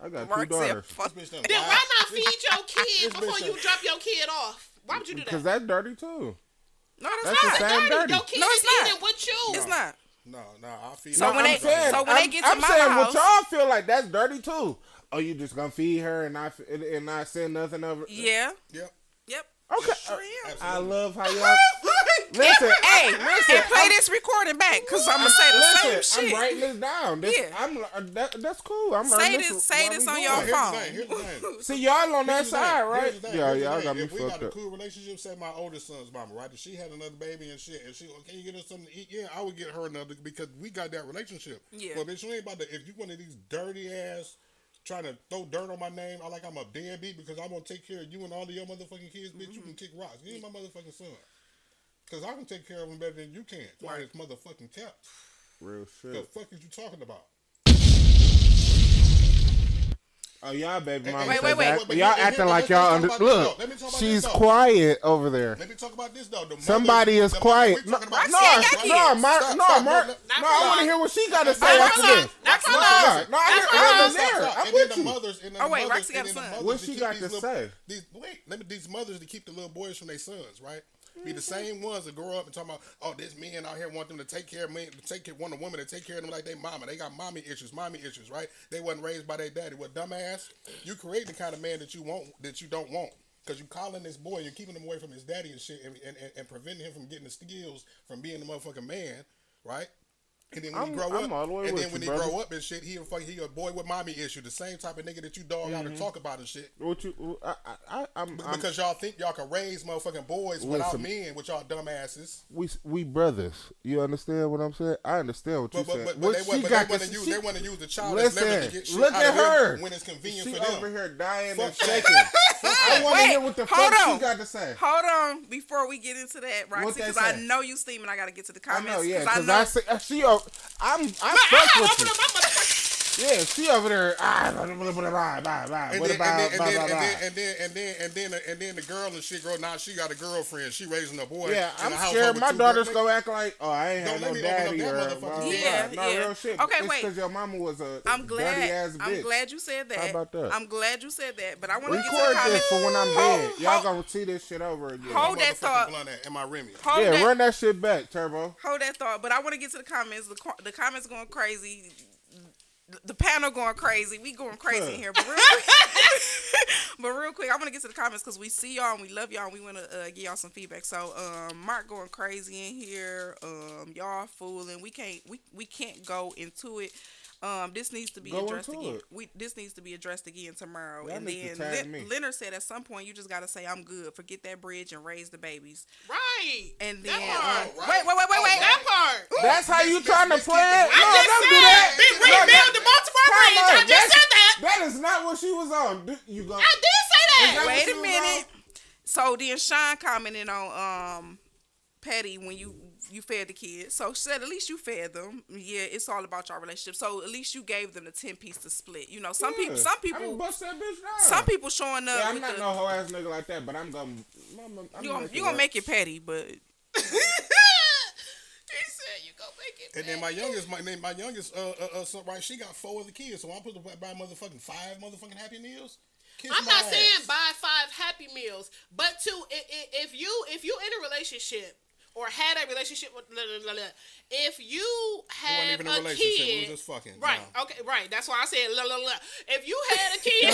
Speaker 6: I got 2
Speaker 4: Mark said,
Speaker 6: daughters.
Speaker 4: fuck.
Speaker 1: This bitch done
Speaker 5: Then
Speaker 1: lied.
Speaker 5: why not feed your kid
Speaker 1: this
Speaker 5: before
Speaker 1: bitch
Speaker 5: you
Speaker 1: done-
Speaker 5: drop your kid off? Why would you do
Speaker 6: Because
Speaker 5: that?
Speaker 6: that's dirty too.
Speaker 4: No,
Speaker 6: That's the
Speaker 4: that's not.
Speaker 6: same dirty.
Speaker 5: Your kid
Speaker 4: No,
Speaker 5: is
Speaker 4: it's not.
Speaker 5: eating with you.
Speaker 4: It's not.
Speaker 1: No, I'll feed
Speaker 4: So
Speaker 1: her.
Speaker 4: when they- so when they get to
Speaker 6: I'm
Speaker 4: mama
Speaker 6: saying
Speaker 4: house-
Speaker 6: what y'all feel like that's dirty too. Oh, you just gonna feed her and not send nothing over?
Speaker 4: Yeah.
Speaker 1: Yep.
Speaker 4: Yep.
Speaker 6: Okay.
Speaker 4: Sure am.
Speaker 6: I love how y'all listen.
Speaker 4: Hey,
Speaker 6: listen.
Speaker 4: and play this recording back, cause I'm gonna say the
Speaker 6: Listen,
Speaker 4: same
Speaker 6: I'm
Speaker 4: shit.
Speaker 6: writing this down.
Speaker 4: Yeah.
Speaker 6: That's cool. I'm
Speaker 4: Say
Speaker 6: writing
Speaker 4: this-
Speaker 6: this.
Speaker 4: say
Speaker 6: while
Speaker 4: this
Speaker 6: we
Speaker 4: on
Speaker 6: going.
Speaker 4: your
Speaker 1: Here's
Speaker 4: phone.
Speaker 1: the thing. Here's the thing.
Speaker 6: See y'all on that
Speaker 1: Here's the thing,
Speaker 6: side,
Speaker 1: here's
Speaker 6: right?
Speaker 1: the thing,
Speaker 6: Yeah,
Speaker 1: here's the
Speaker 6: y'all
Speaker 1: thing.
Speaker 6: got me
Speaker 1: If we
Speaker 6: fucked
Speaker 1: got a
Speaker 6: up.
Speaker 1: cool relationship, say my oldest son's mama, right? If she had another baby and shit, and she, can you get her something to eat? Yeah, I would get her another because we got that relationship.
Speaker 4: Yeah.
Speaker 1: But bitch, you ain't about to. If you one of these dirty ass trying to throw dirt on my name, I like I'm a deadbeat because I'm gonna take care of you and all of your motherfucking kids, bitch. You can kick rocks. You ain't my motherfucking son. Cause I can take care of him better than you can. Why this motherfucking cap?
Speaker 6: Real
Speaker 1: The
Speaker 6: shit.
Speaker 1: fuck is you talking about?
Speaker 6: Oh, y'all baby mama.
Speaker 4: Wait,
Speaker 6: said
Speaker 4: wait,
Speaker 6: that.
Speaker 1: wait.
Speaker 6: Y'all
Speaker 1: Let me
Speaker 6: acting like
Speaker 1: talk
Speaker 6: y'all
Speaker 1: about this,
Speaker 6: look.
Speaker 1: though. Let me talk about
Speaker 6: She's
Speaker 1: this, though.
Speaker 6: quiet over there.
Speaker 1: Let me talk about this though.
Speaker 6: Somebody is quiet.
Speaker 1: We talking
Speaker 6: No,
Speaker 1: about
Speaker 6: no,
Speaker 4: Roxy ain't got kids.
Speaker 6: Mark.
Speaker 1: Stop,
Speaker 6: No,
Speaker 1: stop,
Speaker 6: Mark.
Speaker 1: no,
Speaker 6: No, I want to hear what she got to say
Speaker 5: Not
Speaker 6: after
Speaker 5: for long.
Speaker 6: this.
Speaker 5: Not for
Speaker 6: No,
Speaker 5: long.
Speaker 6: no, I
Speaker 5: Not
Speaker 6: hear
Speaker 5: for long.
Speaker 6: I'm with you.
Speaker 4: Oh, wait, Roxy got a son.
Speaker 6: What she got to say?
Speaker 1: These mothers to keep the little boys from their sons, right? Be the same ones that grow up and talking about, oh, this men out here want them to take care of me, want a woman to take care of them like they mama. They got mommy issues, right? They wasn't raised by their daddy. What dumbass? You create the kind of man that you want, that you don't want. Because you calling this boy, you're keeping him away from his daddy and shit and preventing him from getting the skills from being the motherfucking man, right? And then when he grow
Speaker 6: I'm all the
Speaker 1: up,
Speaker 6: way
Speaker 1: and
Speaker 6: with
Speaker 1: then when
Speaker 6: you,
Speaker 1: he
Speaker 6: brother.
Speaker 1: grow up and shit, he a boy with mommy issue. The same type of nigga that you dog out and talk about and shit.
Speaker 6: What you? I'm
Speaker 1: Because y'all think y'all can raise motherfucking boys without
Speaker 6: Listen.
Speaker 1: men with y'all dumbasses.
Speaker 6: we brothers. You understand what I'm saying? I understand what you
Speaker 1: But
Speaker 6: said.
Speaker 1: they
Speaker 6: What she got to
Speaker 1: use
Speaker 6: she-
Speaker 1: they want to use the child as leverage to
Speaker 6: Listen,
Speaker 1: get shit
Speaker 6: look
Speaker 1: out
Speaker 6: at
Speaker 1: of them
Speaker 6: her.
Speaker 1: when it's convenient
Speaker 6: She
Speaker 1: for them.
Speaker 6: over here dying and
Speaker 1: Fuck
Speaker 6: shaking. I want to
Speaker 4: Wait,
Speaker 6: hear what the
Speaker 4: hold
Speaker 6: fuck
Speaker 4: on.
Speaker 6: she got to say.
Speaker 4: Hold on, before we get into that,
Speaker 6: What
Speaker 4: Roxy,
Speaker 6: they
Speaker 4: because I
Speaker 6: say?
Speaker 4: know you steaming. I gotta get to the
Speaker 6: I
Speaker 4: comments.
Speaker 6: know, yeah,
Speaker 4: 'cause
Speaker 6: because I see she. I'm fuck with you. Yeah, she over there.
Speaker 1: And then the girl and shit grow. Now she got a girlfriend. She raising a boy.
Speaker 6: Yeah,
Speaker 1: in
Speaker 6: I'm
Speaker 1: a household
Speaker 6: scared
Speaker 1: with
Speaker 6: my
Speaker 1: two
Speaker 6: daughter's
Speaker 1: girls.
Speaker 6: gonna act like, oh, I ain't
Speaker 1: Don't
Speaker 6: had
Speaker 1: let
Speaker 6: no
Speaker 1: me open up
Speaker 6: daddy
Speaker 1: that
Speaker 6: or
Speaker 1: motherfucking
Speaker 6: blah, blah,
Speaker 1: kid.
Speaker 4: Yeah,
Speaker 6: blah. No,
Speaker 4: yeah.
Speaker 6: real shit.
Speaker 4: Okay,
Speaker 6: it's
Speaker 4: wait.
Speaker 6: because your mama was a
Speaker 4: I'm
Speaker 6: dirty ass
Speaker 4: glad.
Speaker 6: bitch.
Speaker 4: I'm glad you said that.
Speaker 6: How about that?
Speaker 4: I'm glad you said that. But I want to get to the
Speaker 6: Record
Speaker 4: comments.
Speaker 6: this for when I'm
Speaker 4: Hold-
Speaker 6: dead. Y'all
Speaker 4: hold-
Speaker 6: gonna see this shit over again.
Speaker 4: Hold that
Speaker 1: Motherfucking
Speaker 4: thought.
Speaker 1: blunt at my Remy.
Speaker 4: Hold
Speaker 6: Yeah,
Speaker 4: that.
Speaker 6: run that shit back, Turbo.
Speaker 4: Hold that thought. But I want to get to the comments. The comments going crazy. The panel going crazy. We going crazy in here. But real quick, I want to get to the comments because we see y'all and we love y'all and we want to give y'all some feedback. So, Mark going crazy in here. Y'all fooling. We can't go into it. This needs to be
Speaker 6: Go
Speaker 4: addressed
Speaker 6: into
Speaker 4: again.
Speaker 6: it.
Speaker 4: This needs to be addressed again tomorrow.
Speaker 6: Y'all
Speaker 4: and
Speaker 6: need to
Speaker 4: then
Speaker 6: tag me.
Speaker 4: Leonard said at some point you just gotta say I'm good. Forget that bridge and raise the babies.
Speaker 5: Right.
Speaker 4: And then
Speaker 5: That part.
Speaker 1: Right.
Speaker 4: wait.
Speaker 5: That part.
Speaker 6: That's how you trying to
Speaker 1: let's
Speaker 6: play
Speaker 1: keep
Speaker 6: it?
Speaker 1: it-
Speaker 6: No,
Speaker 5: I just
Speaker 6: don't do
Speaker 5: said
Speaker 6: that.
Speaker 5: rebuild the Baltimore
Speaker 6: Time
Speaker 5: Bridge. I
Speaker 6: out.
Speaker 5: just said that.
Speaker 6: That is not what she was on. You go.
Speaker 5: I did say that.
Speaker 6: that
Speaker 4: Wait
Speaker 6: what
Speaker 4: a
Speaker 6: you was
Speaker 4: minute. So then Sean commented on Patty when you fed the kids. So she said at least you fed them. Yeah, it's all about your relationship. So at least you gave them the 10-piece to split. You know, some
Speaker 6: I done
Speaker 4: people
Speaker 6: bust that bitch down.
Speaker 4: some people showing up.
Speaker 6: Yeah, I'm
Speaker 4: with
Speaker 6: not
Speaker 4: the,
Speaker 6: no hoe ass nigga like that, but I'm gonna.
Speaker 4: you gonna make it petty, but
Speaker 5: He said you go make it.
Speaker 1: And then my youngest son, right? She got 4 other kids, so I'm supposed to buy motherfucking 5 motherfucking Happy Meals. Kiss
Speaker 5: I'm
Speaker 1: my
Speaker 5: not
Speaker 1: ass.
Speaker 5: saying buy 5 Happy Meals, but if you in a relationship or had a relationship with if you
Speaker 1: It wasn't
Speaker 5: have
Speaker 1: even a
Speaker 5: a
Speaker 1: relationship.
Speaker 5: kid,
Speaker 1: We was just fucking.
Speaker 5: right?
Speaker 1: No.
Speaker 5: Okay, right. That's why I said If you had a kid,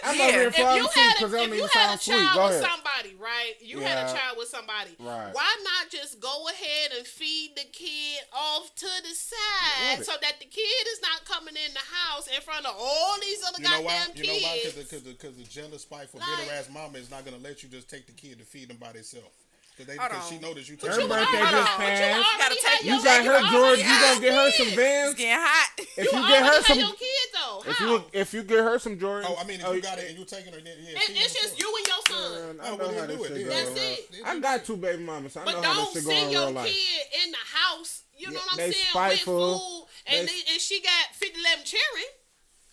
Speaker 6: I'm over here
Speaker 5: if
Speaker 6: falling
Speaker 5: you
Speaker 6: asleep
Speaker 5: had
Speaker 6: because they don't
Speaker 5: if you
Speaker 6: even
Speaker 5: had a
Speaker 6: sound sweet.
Speaker 5: child
Speaker 6: Go
Speaker 5: with
Speaker 6: ahead.
Speaker 5: somebody, right? You had a
Speaker 6: Yeah.
Speaker 5: child with somebody.
Speaker 6: Right.
Speaker 5: Why not just go ahead and feed the kid off to the side
Speaker 6: Right.
Speaker 5: so that the kid is not coming in the house in front of all these other
Speaker 1: You know why?
Speaker 5: goddamn
Speaker 1: You know why?
Speaker 5: kids?
Speaker 1: Because the jealous, spiteful,
Speaker 5: Like-
Speaker 1: bitter ass mama is not gonna let you just take the kid to feed them by themselves.
Speaker 4: Hold
Speaker 1: Because she
Speaker 4: on.
Speaker 1: know that you
Speaker 6: Her
Speaker 1: take
Speaker 6: birthday
Speaker 4: Hold
Speaker 6: just
Speaker 4: on.
Speaker 6: passed.
Speaker 4: Gotta take
Speaker 6: You got her, George. You gonna get her some
Speaker 4: it's
Speaker 6: Vans?
Speaker 4: getting hot.
Speaker 6: If you
Speaker 5: already
Speaker 6: get her
Speaker 5: had
Speaker 6: some,
Speaker 5: your kid though.
Speaker 6: if
Speaker 5: How?
Speaker 6: If you get her some Jordans.
Speaker 1: Oh, I mean, if you got it and you taking her, then
Speaker 5: It's just you and your son.
Speaker 6: Man, I know how this shit
Speaker 5: That's
Speaker 6: goes.
Speaker 5: it.
Speaker 6: I got 2 baby mamas. I
Speaker 5: But
Speaker 6: know how
Speaker 5: don't
Speaker 6: this shit go in
Speaker 5: send your
Speaker 6: real life.
Speaker 5: kid in the house. You know what I'm
Speaker 6: they
Speaker 5: saying?
Speaker 6: spiteful.
Speaker 5: With food, and she got 50 11 children.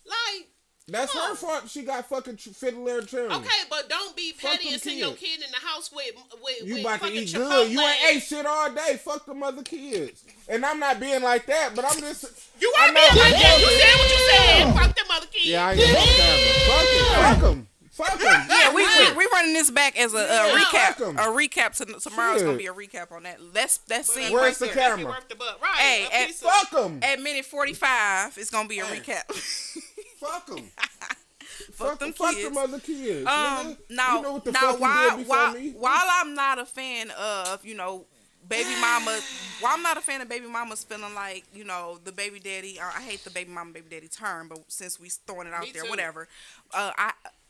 Speaker 5: Like.
Speaker 6: That's her fault. She got fucking fiddler children.
Speaker 5: Okay, but don't be petty and send your
Speaker 6: kids.
Speaker 5: kid in the house with
Speaker 6: You about to
Speaker 5: fucking
Speaker 6: eat
Speaker 5: Chipotle.
Speaker 6: good. You ain't ate shit all day. Fuck them other kids. And I'm not being like that, but I'm just.
Speaker 5: You are being like that. You said what you said. Fuck them other kids.
Speaker 6: Yeah, I ain't gonna fuck them. Fuck them.
Speaker 4: Yeah, we running this back as a recap.
Speaker 6: fuck 'em.
Speaker 4: A recap. Tomorrow's
Speaker 6: Shit.
Speaker 4: gonna be a recap on that. That's scene
Speaker 6: Where's
Speaker 4: right
Speaker 6: the
Speaker 4: there.
Speaker 6: camera?
Speaker 5: Right.
Speaker 4: Hey,
Speaker 6: Fuck them.
Speaker 4: At minute 45, it's gonna be a recap.
Speaker 6: Fuck them.
Speaker 4: Fuck them
Speaker 6: Fuck
Speaker 4: kids.
Speaker 6: them other kids.
Speaker 4: Now,
Speaker 6: you know what the
Speaker 4: now,
Speaker 6: fuck you did before me?
Speaker 4: while I'm not a fan of, baby mama, while I'm not a fan of baby mamas feeling like, the baby daddy, I hate the baby mama, baby daddy term, but since we throwing it out
Speaker 5: Me
Speaker 4: there,
Speaker 5: too.
Speaker 4: whatever.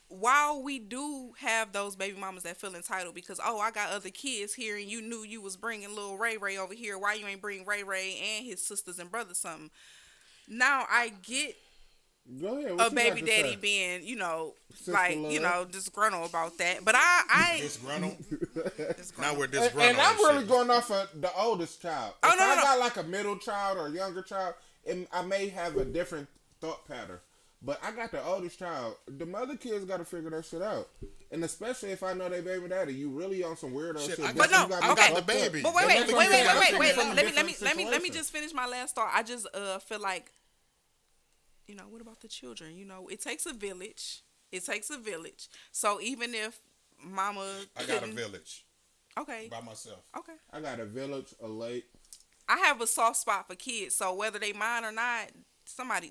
Speaker 4: While we do have those baby mamas that feel entitled because, I got other kids here and you knew you was bringing little Ray Ray over here, why you ain't bring Ray Ray and his sisters and brothers something? Now I get
Speaker 6: Go ahead.
Speaker 4: a baby daddy being, disgruntled about that. But I
Speaker 1: Disgruntled.
Speaker 4: disgruntled.
Speaker 1: Now we're disgruntled.
Speaker 6: And I'm really
Speaker 1: shit.
Speaker 6: going off of the oldest child.
Speaker 4: Oh,
Speaker 6: If
Speaker 4: no,
Speaker 6: I
Speaker 4: no.
Speaker 6: got like a middle child or a younger child, I may have a different thought pattern. But I got the oldest child. The other kids got to figure that shit out. And especially if I know they baby daddy, you really on some weirdo shit.
Speaker 1: I
Speaker 4: But
Speaker 1: got,
Speaker 4: no,
Speaker 1: I got
Speaker 4: okay.
Speaker 1: the baby.
Speaker 4: But wait.
Speaker 1: Them other kids gotta figure it out.
Speaker 4: Let me just finish my last thought. I just feel like, what about the children? It takes a village. It takes a village. So even if mama
Speaker 1: I got a village
Speaker 4: Okay.
Speaker 1: by myself.
Speaker 4: Okay.
Speaker 6: I got a village, a lake.
Speaker 4: I have a soft spot for kids, so whether they mine or not,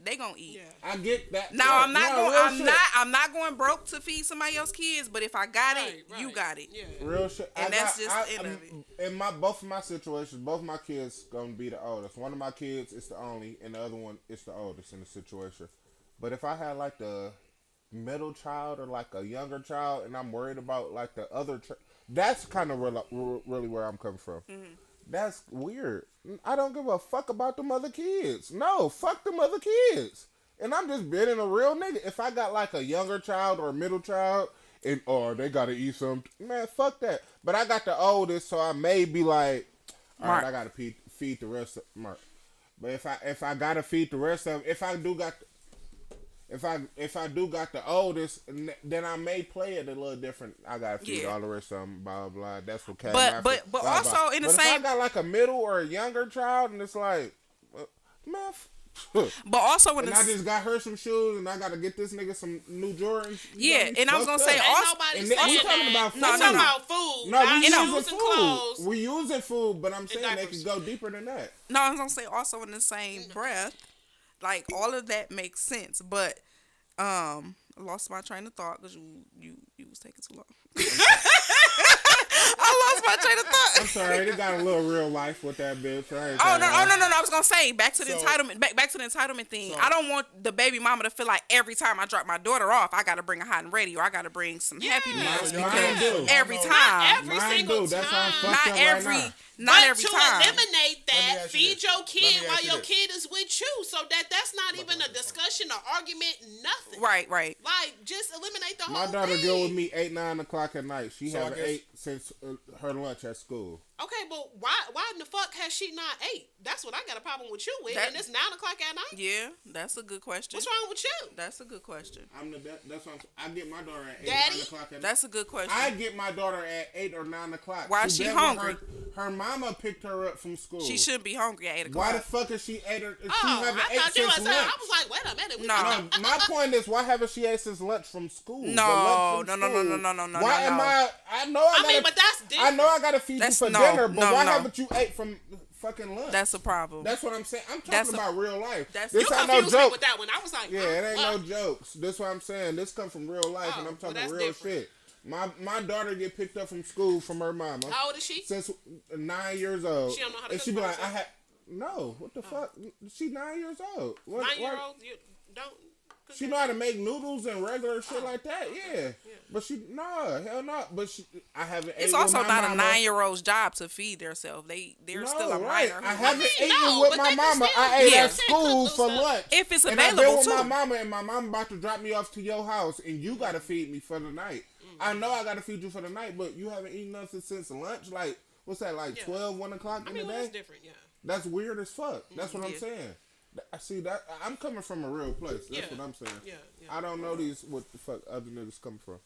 Speaker 4: they gonna eat.
Speaker 5: Yeah.
Speaker 6: I get that.
Speaker 4: Now
Speaker 6: real shit.
Speaker 4: I'm not going broke to feed somebody else's kids, but if I got it, you got it.
Speaker 5: Yeah.
Speaker 6: Real shit.
Speaker 4: And that's just the end of it.
Speaker 6: In both of my situations, both my kids gonna be the oldest. One of my kids is the only, and the other one is the oldest in the situation. But if I had like the middle child or like a younger child, and I'm worried about like the other, that's kind of really where I'm coming from.
Speaker 4: Mm-hmm.
Speaker 6: That's weird. I don't give a fuck about them other kids. No, fuck them other kids. And I'm just being a real nigga. If I got like a younger child or a middle child, or they gotta eat something, man, fuck that. But I got the oldest, so I may be like, all right, I gotta feed the rest of Mark. But if I gotta feed the rest of them, if I do got the oldest, then I may play it a little different. I gotta feed all the rest of them, blah blah. That's what came after.
Speaker 4: But
Speaker 6: blah,
Speaker 4: also
Speaker 6: blah.
Speaker 4: in the
Speaker 6: But
Speaker 4: same.
Speaker 6: if I got like a middle or a younger child, and it's like, man.
Speaker 4: But also in
Speaker 6: And
Speaker 4: the
Speaker 6: I just got her some shoes, and I gotta get this nigga some new Jordans.
Speaker 4: Yeah, and I was gonna say
Speaker 5: Ain't
Speaker 4: also.
Speaker 5: nobody
Speaker 6: And
Speaker 5: saying
Speaker 6: we talking
Speaker 5: that.
Speaker 6: about
Speaker 5: We
Speaker 6: food.
Speaker 5: talking about food.
Speaker 6: No,
Speaker 5: not
Speaker 6: we
Speaker 5: shoes
Speaker 6: using
Speaker 5: and
Speaker 6: food.
Speaker 5: clothes.
Speaker 6: We using food, but I'm saying they
Speaker 5: diapers.
Speaker 6: could go deeper than that.
Speaker 4: No, I was gonna say also in the same breath, like all of that makes sense, but I lost my train of thought because you was taking too long. I lost my train of thought.
Speaker 6: I'm sorry, they got a little real life with that bitch.
Speaker 4: No. I was gonna say back to the entitlement. Back to the entitlement thing. I don't want the baby mama to feel like every time I drop my daughter off, I gotta bring a hot and ready or I gotta bring some Happy Meals
Speaker 6: Mine
Speaker 4: because
Speaker 6: do.
Speaker 4: every
Speaker 1: Not
Speaker 4: time,
Speaker 5: Every
Speaker 6: Mine
Speaker 5: single
Speaker 6: do. That's why I'm
Speaker 5: time.
Speaker 6: fucked
Speaker 4: not
Speaker 6: up right
Speaker 4: every,
Speaker 6: now.
Speaker 4: not
Speaker 5: But
Speaker 4: every
Speaker 5: to
Speaker 4: time.
Speaker 5: eliminate
Speaker 1: Let me
Speaker 5: that,
Speaker 1: ask you
Speaker 5: feed
Speaker 1: this.
Speaker 5: your
Speaker 1: Let
Speaker 5: kid
Speaker 1: me
Speaker 5: while
Speaker 1: ask you
Speaker 5: your
Speaker 1: this.
Speaker 5: kid is with you, so that's not even a discussion or argument, nothing.
Speaker 4: Right.
Speaker 5: Like, just eliminate the whole
Speaker 6: My daughter
Speaker 5: thing.
Speaker 6: go with me 8-9 o'clock at night. She
Speaker 1: So I
Speaker 6: haven't
Speaker 1: guess-
Speaker 6: ate since her lunch at school.
Speaker 5: Okay, but why in the fuck has she not ate? That's what I got a problem with you with.
Speaker 4: That-
Speaker 5: And it's 9 o'clock at night.
Speaker 4: Yeah, that's a good question.
Speaker 5: What's wrong with you?
Speaker 4: That's a good question.
Speaker 6: That's what I get my daughter at 8
Speaker 5: Daddy?
Speaker 6: 9 o'clock at night.
Speaker 4: That's a good question.
Speaker 6: I get my daughter at 8 or 9 o'clock.
Speaker 4: Why
Speaker 6: To
Speaker 4: is she
Speaker 6: bed with
Speaker 4: hungry?
Speaker 6: Her mama picked her up from school.
Speaker 4: She shouldn't be hungry at 8
Speaker 6: Why
Speaker 4: o'clock.
Speaker 6: the fuck is she ate her? She
Speaker 5: Oh,
Speaker 6: haven't
Speaker 5: I
Speaker 6: ate
Speaker 5: thought you
Speaker 6: since
Speaker 5: was
Speaker 6: lunch.
Speaker 5: I was like, wait a minute.
Speaker 4: No.
Speaker 6: No, my point is, why haven't she ate since lunch from school?
Speaker 4: No,
Speaker 6: The lunch from
Speaker 4: no.
Speaker 6: school. Why am
Speaker 4: no.
Speaker 6: I know I gotta,
Speaker 5: mean, but that's
Speaker 6: I
Speaker 5: different.
Speaker 6: know I gotta feed you
Speaker 4: That's-
Speaker 6: for
Speaker 4: no,
Speaker 6: dinner, but
Speaker 4: no,
Speaker 6: why
Speaker 4: no.
Speaker 6: haven't you ate from fucking lunch?
Speaker 4: That's a problem.
Speaker 6: That's what I'm saying. I'm
Speaker 4: That's
Speaker 6: talking
Speaker 4: a-
Speaker 6: about real life.
Speaker 4: that's-
Speaker 6: This
Speaker 5: You
Speaker 6: ain't no
Speaker 5: confused me
Speaker 6: joke.
Speaker 5: with that one. I was like,
Speaker 6: Yeah, it ain't no
Speaker 5: what?
Speaker 6: jokes. That's what I'm saying. This come from real life,
Speaker 5: Oh,
Speaker 6: and I'm
Speaker 5: well,
Speaker 6: talking
Speaker 5: that's
Speaker 6: real
Speaker 5: different.
Speaker 6: shit. My daughter get picked up from school from her mama
Speaker 5: How old is she?
Speaker 6: since 9 years old.
Speaker 5: She don't know how to
Speaker 6: and
Speaker 5: cook
Speaker 6: she be
Speaker 5: for
Speaker 6: like, no, what the fuck? She 9 years old. What,
Speaker 5: 9-year-old? You don't.
Speaker 6: She know how to make noodles and regular shit like that. Yeah. But hell no. But I haven't.
Speaker 4: It's
Speaker 6: ate
Speaker 4: also
Speaker 6: with my
Speaker 4: not
Speaker 6: mama.
Speaker 4: a 9-year-old's job to feed themselves. They're still a
Speaker 6: right.
Speaker 4: minor.
Speaker 6: I haven't eaten
Speaker 5: no,
Speaker 6: with
Speaker 5: but
Speaker 6: my
Speaker 5: they can
Speaker 6: mama.
Speaker 5: still
Speaker 6: I ate
Speaker 4: Yeah.
Speaker 6: at school for lunch.
Speaker 4: If it's
Speaker 6: and I've
Speaker 4: available,
Speaker 6: been with my
Speaker 4: too.
Speaker 6: mama, and my mama about to drop me off to your house, and you gotta feed me for the night. I know I gotta feed you for the night, but you haven't eaten nothing since lunch. Like, what's that? Like 12, 1 o'clock in the day.
Speaker 5: That's different. Yeah.
Speaker 6: That's weird as fuck. That's what I'm
Speaker 4: Yeah.
Speaker 6: saying. I see that. I'm coming from a real place. That's what I'm saying.
Speaker 5: Yeah.
Speaker 6: I don't know what the fuck other niggas coming from.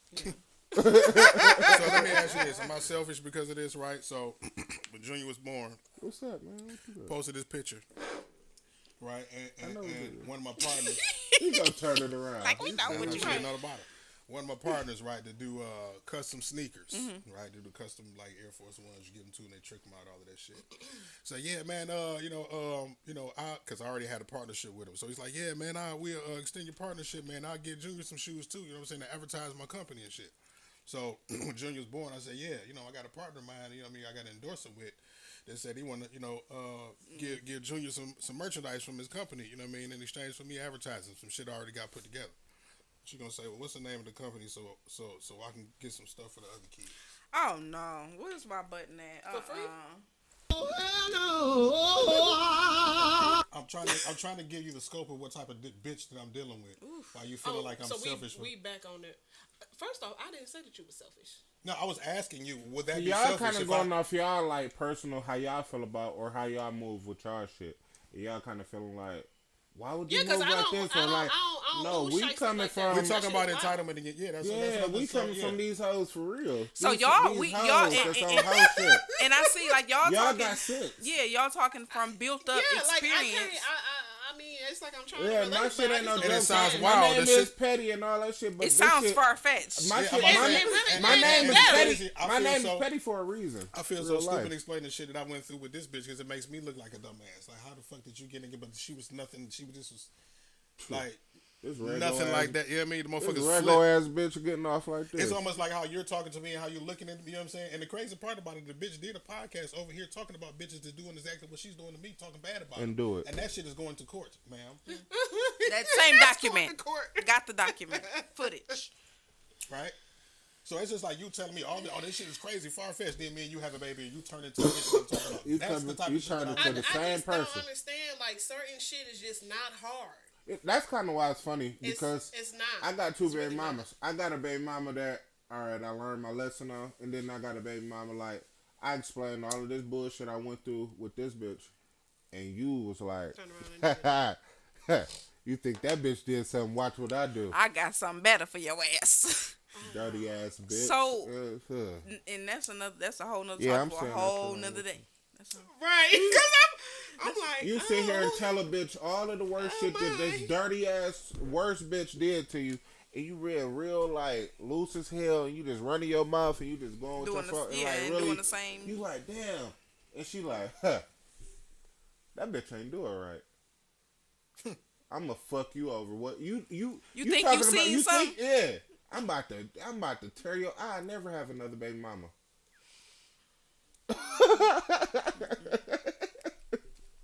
Speaker 1: So let me ask you this: am I selfish because of this? Right. So when Junior was born,
Speaker 6: What's up, man? What you doing?
Speaker 1: posted this picture. Right, and
Speaker 6: know
Speaker 1: one of my partners.
Speaker 6: He gonna turn it around.
Speaker 4: Like, we know what you
Speaker 1: Another
Speaker 4: mean.
Speaker 1: bottle. One of my partners, right, to do custom sneakers, right, to do custom like Air Force Ones. You give them to and they trick them out, all of that shit. So yeah, man, because I already had a partnership with him. So he's like, yeah, man, we'll extend your partnership, man. I'll get Junior some shoes too. You know what I'm saying? To advertise my company and shit. So when Junior was born, I said, yeah, I got a partner of mine. You know what I mean? I got to endorse him with. They said he want to, give Junior some merchandise from his company. You know what I mean? In exchange for me advertising some shit I already got put together. She gonna say, well, what's the name of the company so I can get some stuff for the other kids.
Speaker 4: Oh no, where's my button at?
Speaker 5: For free?
Speaker 1: I'm trying to give you the scope of what type of bitch that I'm dealing with. Why you feeling like I'm selfish?
Speaker 5: We back on it. First off, I didn't say that you were selfish.
Speaker 1: No, I was asking you, would that be
Speaker 6: Y'all
Speaker 1: selfish?
Speaker 6: kind of going off y'all like personal, how y'all feel about or how y'all move with y'all shit. Y'all kind of feeling like, why would you move like this? Or like, no, we coming from.
Speaker 1: We're talking about entitlement again. Yeah, that's what
Speaker 6: we coming from these hoes for real.
Speaker 4: So
Speaker 6: these,
Speaker 4: y'all,
Speaker 6: these
Speaker 4: we
Speaker 6: hoes
Speaker 4: y'all,
Speaker 6: that's on hoe shit.
Speaker 4: and I see like y'all
Speaker 6: Y'all
Speaker 4: talking.
Speaker 6: got sense.
Speaker 4: Yeah, y'all talking from built up experience.
Speaker 5: I mean, it's like I'm trying
Speaker 6: Yeah,
Speaker 5: to
Speaker 6: my
Speaker 5: relate,
Speaker 6: shit
Speaker 5: but I
Speaker 6: ain't no
Speaker 5: just
Speaker 6: joke.
Speaker 1: it sounds
Speaker 6: My
Speaker 1: wild.
Speaker 6: name
Speaker 1: The
Speaker 6: is
Speaker 1: shit-
Speaker 6: petty and all that shit, but
Speaker 4: It
Speaker 6: this
Speaker 4: sounds
Speaker 6: shit,
Speaker 4: far fetched.
Speaker 6: My
Speaker 1: Yeah,
Speaker 6: shit,
Speaker 1: I'm
Speaker 6: my
Speaker 1: about to
Speaker 6: name,
Speaker 1: say,
Speaker 6: my
Speaker 1: and-
Speaker 6: name
Speaker 1: and
Speaker 6: is
Speaker 1: it's
Speaker 6: petty.
Speaker 1: crazy. I
Speaker 6: My
Speaker 1: feel
Speaker 6: name
Speaker 1: so-
Speaker 6: is petty for a reason.
Speaker 1: I feel so
Speaker 6: Real
Speaker 1: stupid
Speaker 6: life.
Speaker 1: explaining the shit that I went through with this bitch because it makes me look like a dumbass. Like, how the fuck did you get in it? But she was nothing. She was just like
Speaker 6: This
Speaker 1: nothing
Speaker 6: ass,
Speaker 1: like that. You know what I mean? The
Speaker 6: This
Speaker 1: motherfuckers
Speaker 6: regular
Speaker 1: flip.
Speaker 6: ass bitch getting off like this.
Speaker 1: It's almost like how you're talking to me and how you're looking at me. You know what I'm saying? And the crazy part about it, the bitch did a podcast over here talking about bitches that's doing exactly what she's doing to me, talking bad about
Speaker 6: And
Speaker 1: it.
Speaker 6: do it.
Speaker 1: And that shit is going to court, ma'am.
Speaker 4: That same document.
Speaker 5: court.
Speaker 4: Got the document footage.
Speaker 1: Right? So it's just like you telling me all this shit is crazy, far fetched. Then me and you have a baby and you turn into a bitch that I'm talking about.
Speaker 6: You
Speaker 1: That's
Speaker 6: turn-
Speaker 1: the type
Speaker 6: you
Speaker 1: of shit
Speaker 6: turn
Speaker 1: that
Speaker 6: into
Speaker 1: I'm
Speaker 6: the
Speaker 1: doing.
Speaker 6: same
Speaker 5: I just
Speaker 6: person.
Speaker 5: don't understand. Like certain shit is just not hard.
Speaker 6: That's kind of why it's funny because
Speaker 5: It's not.
Speaker 6: I got two
Speaker 5: It's
Speaker 6: baby
Speaker 5: really not.
Speaker 6: mamas. I got a baby mama that all right, I learned my lesson on, and then I got a baby mama like I explained all of this bullshit I went through with this bitch, and you was like,
Speaker 5: Turn around and
Speaker 6: you think that bitch did something? Watch what I do,
Speaker 4: I got something better for your ass.
Speaker 6: dirty ass bitch.
Speaker 4: So-
Speaker 6: uh.
Speaker 4: And that's a whole nother
Speaker 6: Yeah,
Speaker 4: talk
Speaker 6: I'm
Speaker 4: for a
Speaker 6: saying
Speaker 4: whole
Speaker 6: that's
Speaker 4: nother day. That's
Speaker 5: right. Because I'm like,
Speaker 6: You sit here and
Speaker 5: oh.
Speaker 6: tell a bitch all of the worst shit that this dirty ass worst bitch did to you, and you real like loose as hell, and you just running your mouth and you just going with your
Speaker 4: doing the,
Speaker 6: fuck, and
Speaker 4: yeah,
Speaker 6: like
Speaker 4: and
Speaker 6: really,
Speaker 4: doing the same.
Speaker 6: you like damn, and she like, huh, that bitch ain't do it right. I'ma fuck you over. What you
Speaker 4: think
Speaker 6: talking
Speaker 4: you seen
Speaker 6: you
Speaker 4: something?
Speaker 6: yeah, I'm about to tear your. I never have another baby mama.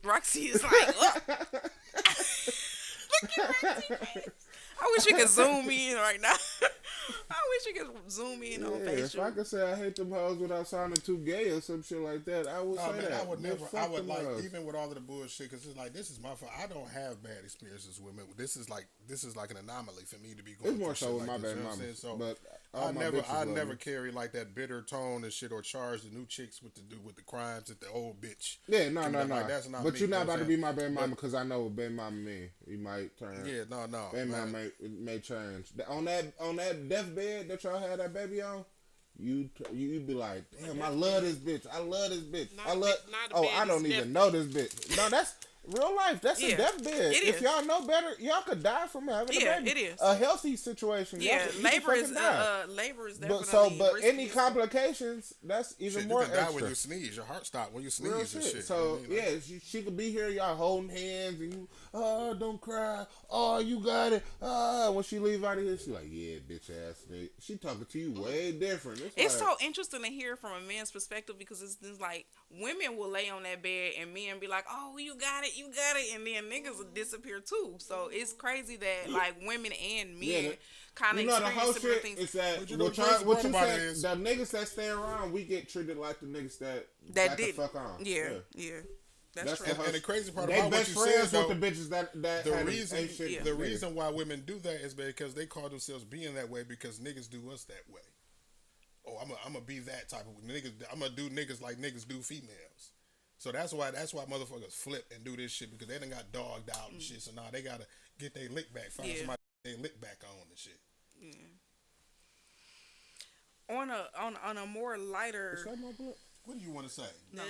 Speaker 4: Roxy is like, look. Look at Roxy's face. I wish you could zoom in right now. I wish you could zoom in on
Speaker 6: Yeah, if I
Speaker 4: Facebook.
Speaker 6: could say I hate them hoes without sounding too gay or some shit like that, I would
Speaker 1: Oh,
Speaker 6: say
Speaker 1: man,
Speaker 6: that.
Speaker 1: I would
Speaker 6: Man,
Speaker 1: never.
Speaker 6: fuck
Speaker 1: I would
Speaker 6: them
Speaker 1: like
Speaker 6: hoes.
Speaker 1: even with all of the bullshit because it's like this is my fault. I don't have bad experiences with women. This is like an anomaly for me to be going.
Speaker 6: It's more
Speaker 1: through
Speaker 6: so
Speaker 1: shit
Speaker 6: with
Speaker 1: like
Speaker 6: my
Speaker 1: this,
Speaker 6: baby
Speaker 1: you know what I'm
Speaker 6: mama.
Speaker 1: saying? So
Speaker 6: But all my bitches
Speaker 1: I
Speaker 6: love
Speaker 1: never
Speaker 6: me.
Speaker 1: carry like that bitter tone and shit or charge the new chicks with the crimes that the old bitch.
Speaker 6: Yeah, no.
Speaker 1: Like, that's not
Speaker 6: But
Speaker 1: me,
Speaker 6: you're
Speaker 1: you know
Speaker 6: not
Speaker 1: what
Speaker 6: about to
Speaker 1: I'm
Speaker 6: be my baby
Speaker 1: saying?
Speaker 6: mama because I know what baby mama mean. You might turn.
Speaker 1: Yeah, no.
Speaker 6: Baby
Speaker 1: man.
Speaker 6: mama may change. On that deathbed that y'all had that baby on, you be like, damn, I love this bitch. I love this bitch.
Speaker 5: Not
Speaker 6: I
Speaker 5: a
Speaker 6: love.
Speaker 5: bed- not a
Speaker 6: Oh,
Speaker 5: bed,
Speaker 6: I don't
Speaker 5: it's
Speaker 6: even
Speaker 5: death
Speaker 6: know this bitch. No, that's real life. That's a
Speaker 4: Yeah,
Speaker 6: deathbed.
Speaker 4: it
Speaker 6: If
Speaker 4: is.
Speaker 6: y'all know better, y'all could die from having
Speaker 4: Yeah,
Speaker 6: a baby.
Speaker 4: it is.
Speaker 6: A healthy situation.
Speaker 4: Yeah,
Speaker 6: you can
Speaker 4: labor is
Speaker 6: fucking die.
Speaker 4: labor is
Speaker 6: But
Speaker 4: definitely risky
Speaker 6: any
Speaker 4: as fuck.
Speaker 6: complications, that's even
Speaker 1: Shit,
Speaker 6: more
Speaker 1: you can die
Speaker 6: extra.
Speaker 1: when you sneeze. Your heart stops when you sneeze
Speaker 6: Real
Speaker 1: and
Speaker 6: shit.
Speaker 1: shit. You know
Speaker 6: So
Speaker 1: what I mean? Like,
Speaker 6: yeah, she could be here, y'all holding hands, and you, oh, don't cry, oh, you got it, when she leave out of here, she like, yeah, bitch ass nigga. She talking to you way different.
Speaker 4: It's
Speaker 6: like,
Speaker 4: so interesting to hear from a man's perspective because it's like women will lay on that bed and men be like, "Oh, you got it, you got it, and then niggas will disappear too. So it's crazy that like women and men kind of
Speaker 6: You know the whole
Speaker 4: experience similar
Speaker 6: shit
Speaker 4: things.
Speaker 6: is that
Speaker 1: But you know
Speaker 6: what
Speaker 1: the crazy
Speaker 6: you
Speaker 1: part about
Speaker 6: said,
Speaker 1: it is-
Speaker 6: the niggas that stay around, we get treated like the niggas that
Speaker 4: That
Speaker 6: got
Speaker 4: did,
Speaker 6: the fuck on.
Speaker 4: yeah. That's
Speaker 6: That's
Speaker 4: true.
Speaker 6: the
Speaker 1: And the crazy part
Speaker 6: They
Speaker 1: about what
Speaker 6: best
Speaker 1: you
Speaker 6: friends
Speaker 1: said, though,
Speaker 6: with the bitches that
Speaker 1: the
Speaker 6: had
Speaker 1: reason,
Speaker 6: ain't shit.
Speaker 1: the
Speaker 6: niggas.
Speaker 1: reason why women do that is because they call themselves being that way because niggas do us that way. Oh, I'm gonna be that type of niggas. I'm gonna do niggas like niggas do females. So that's why motherfuckers flip and do this shit because they done got dogged out and shit. So now they gotta get their lick back, find somebody they lick back on and shit.
Speaker 4: On a more lighter.
Speaker 6: Is that my book?
Speaker 1: What do you want to say?
Speaker 4: No.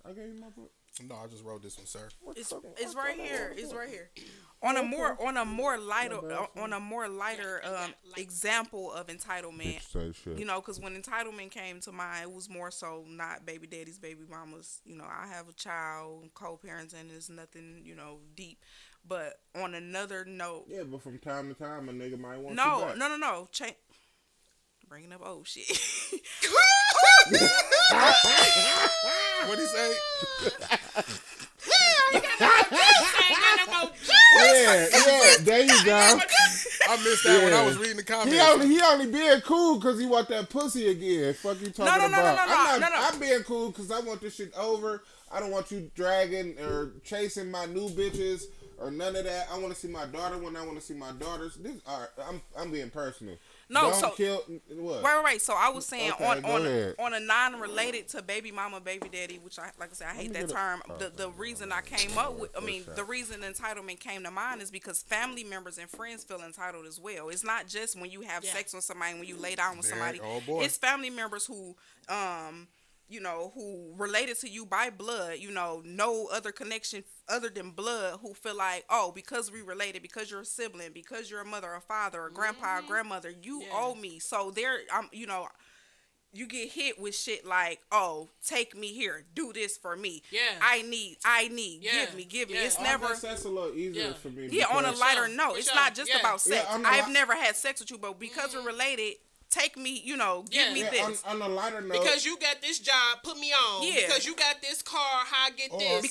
Speaker 6: I gave you my book.
Speaker 1: No, I just wrote this one, sir.
Speaker 4: It's right here. It's right here. On a more lighter example of entitlement.
Speaker 6: Bitch say shit.
Speaker 4: You know, because when entitlement came to mind, it was more so not baby daddies, baby mamas. You know, I have a child, co-parenting is nothing, you know, deep. But on another note,
Speaker 6: Yeah, but from time to time, a nigga might want you
Speaker 4: no,
Speaker 6: back.
Speaker 4: no. Bringing up old shit.
Speaker 1: What'd he say?
Speaker 6: Yeah, there you go.
Speaker 1: I missed that when I was reading the comments.
Speaker 6: He only being cool because he want that pussy again. Fuck you talking about?
Speaker 4: No.
Speaker 6: I'm being cool because I want this shit over. I don't want you dragging or chasing my new bitches or none of that. I want to see my daughter when I want to see my daughters. I'm being personal.
Speaker 4: No,
Speaker 6: Don't
Speaker 4: so
Speaker 6: kill what?
Speaker 4: Right. So I was saying
Speaker 6: Okay, go ahead.
Speaker 4: on a non-related to baby mama, baby daddy, which like I said, I hate that term. The reason I came up with, the reason entitlement came to mind is because family members and friends feel entitled as well. It's not just when you have sex with somebody, when you lay down with somebody.
Speaker 1: Oh boy.
Speaker 4: It's family members who you know, who related to you by blood, you know, no other connection other than blood, who feel like, oh, because we related, because you're a sibling, because you're a mother or father or grandpa or grandmother, you owe me. So you know, you get hit with shit like, oh, take me here, do this for me.
Speaker 5: Yeah.
Speaker 4: I need, give me. It's never.
Speaker 6: That's a little easier for me.
Speaker 4: Yeah, on a
Speaker 6: because-
Speaker 4: lighter note, it's not just about sex.
Speaker 6: Yeah,
Speaker 4: I've never had sex with you, but because we're related, take me, you know, give me this.
Speaker 6: On a lighter note,
Speaker 5: Because you got this job, put me on.
Speaker 4: Yeah.
Speaker 5: Because you got this car, how I get this.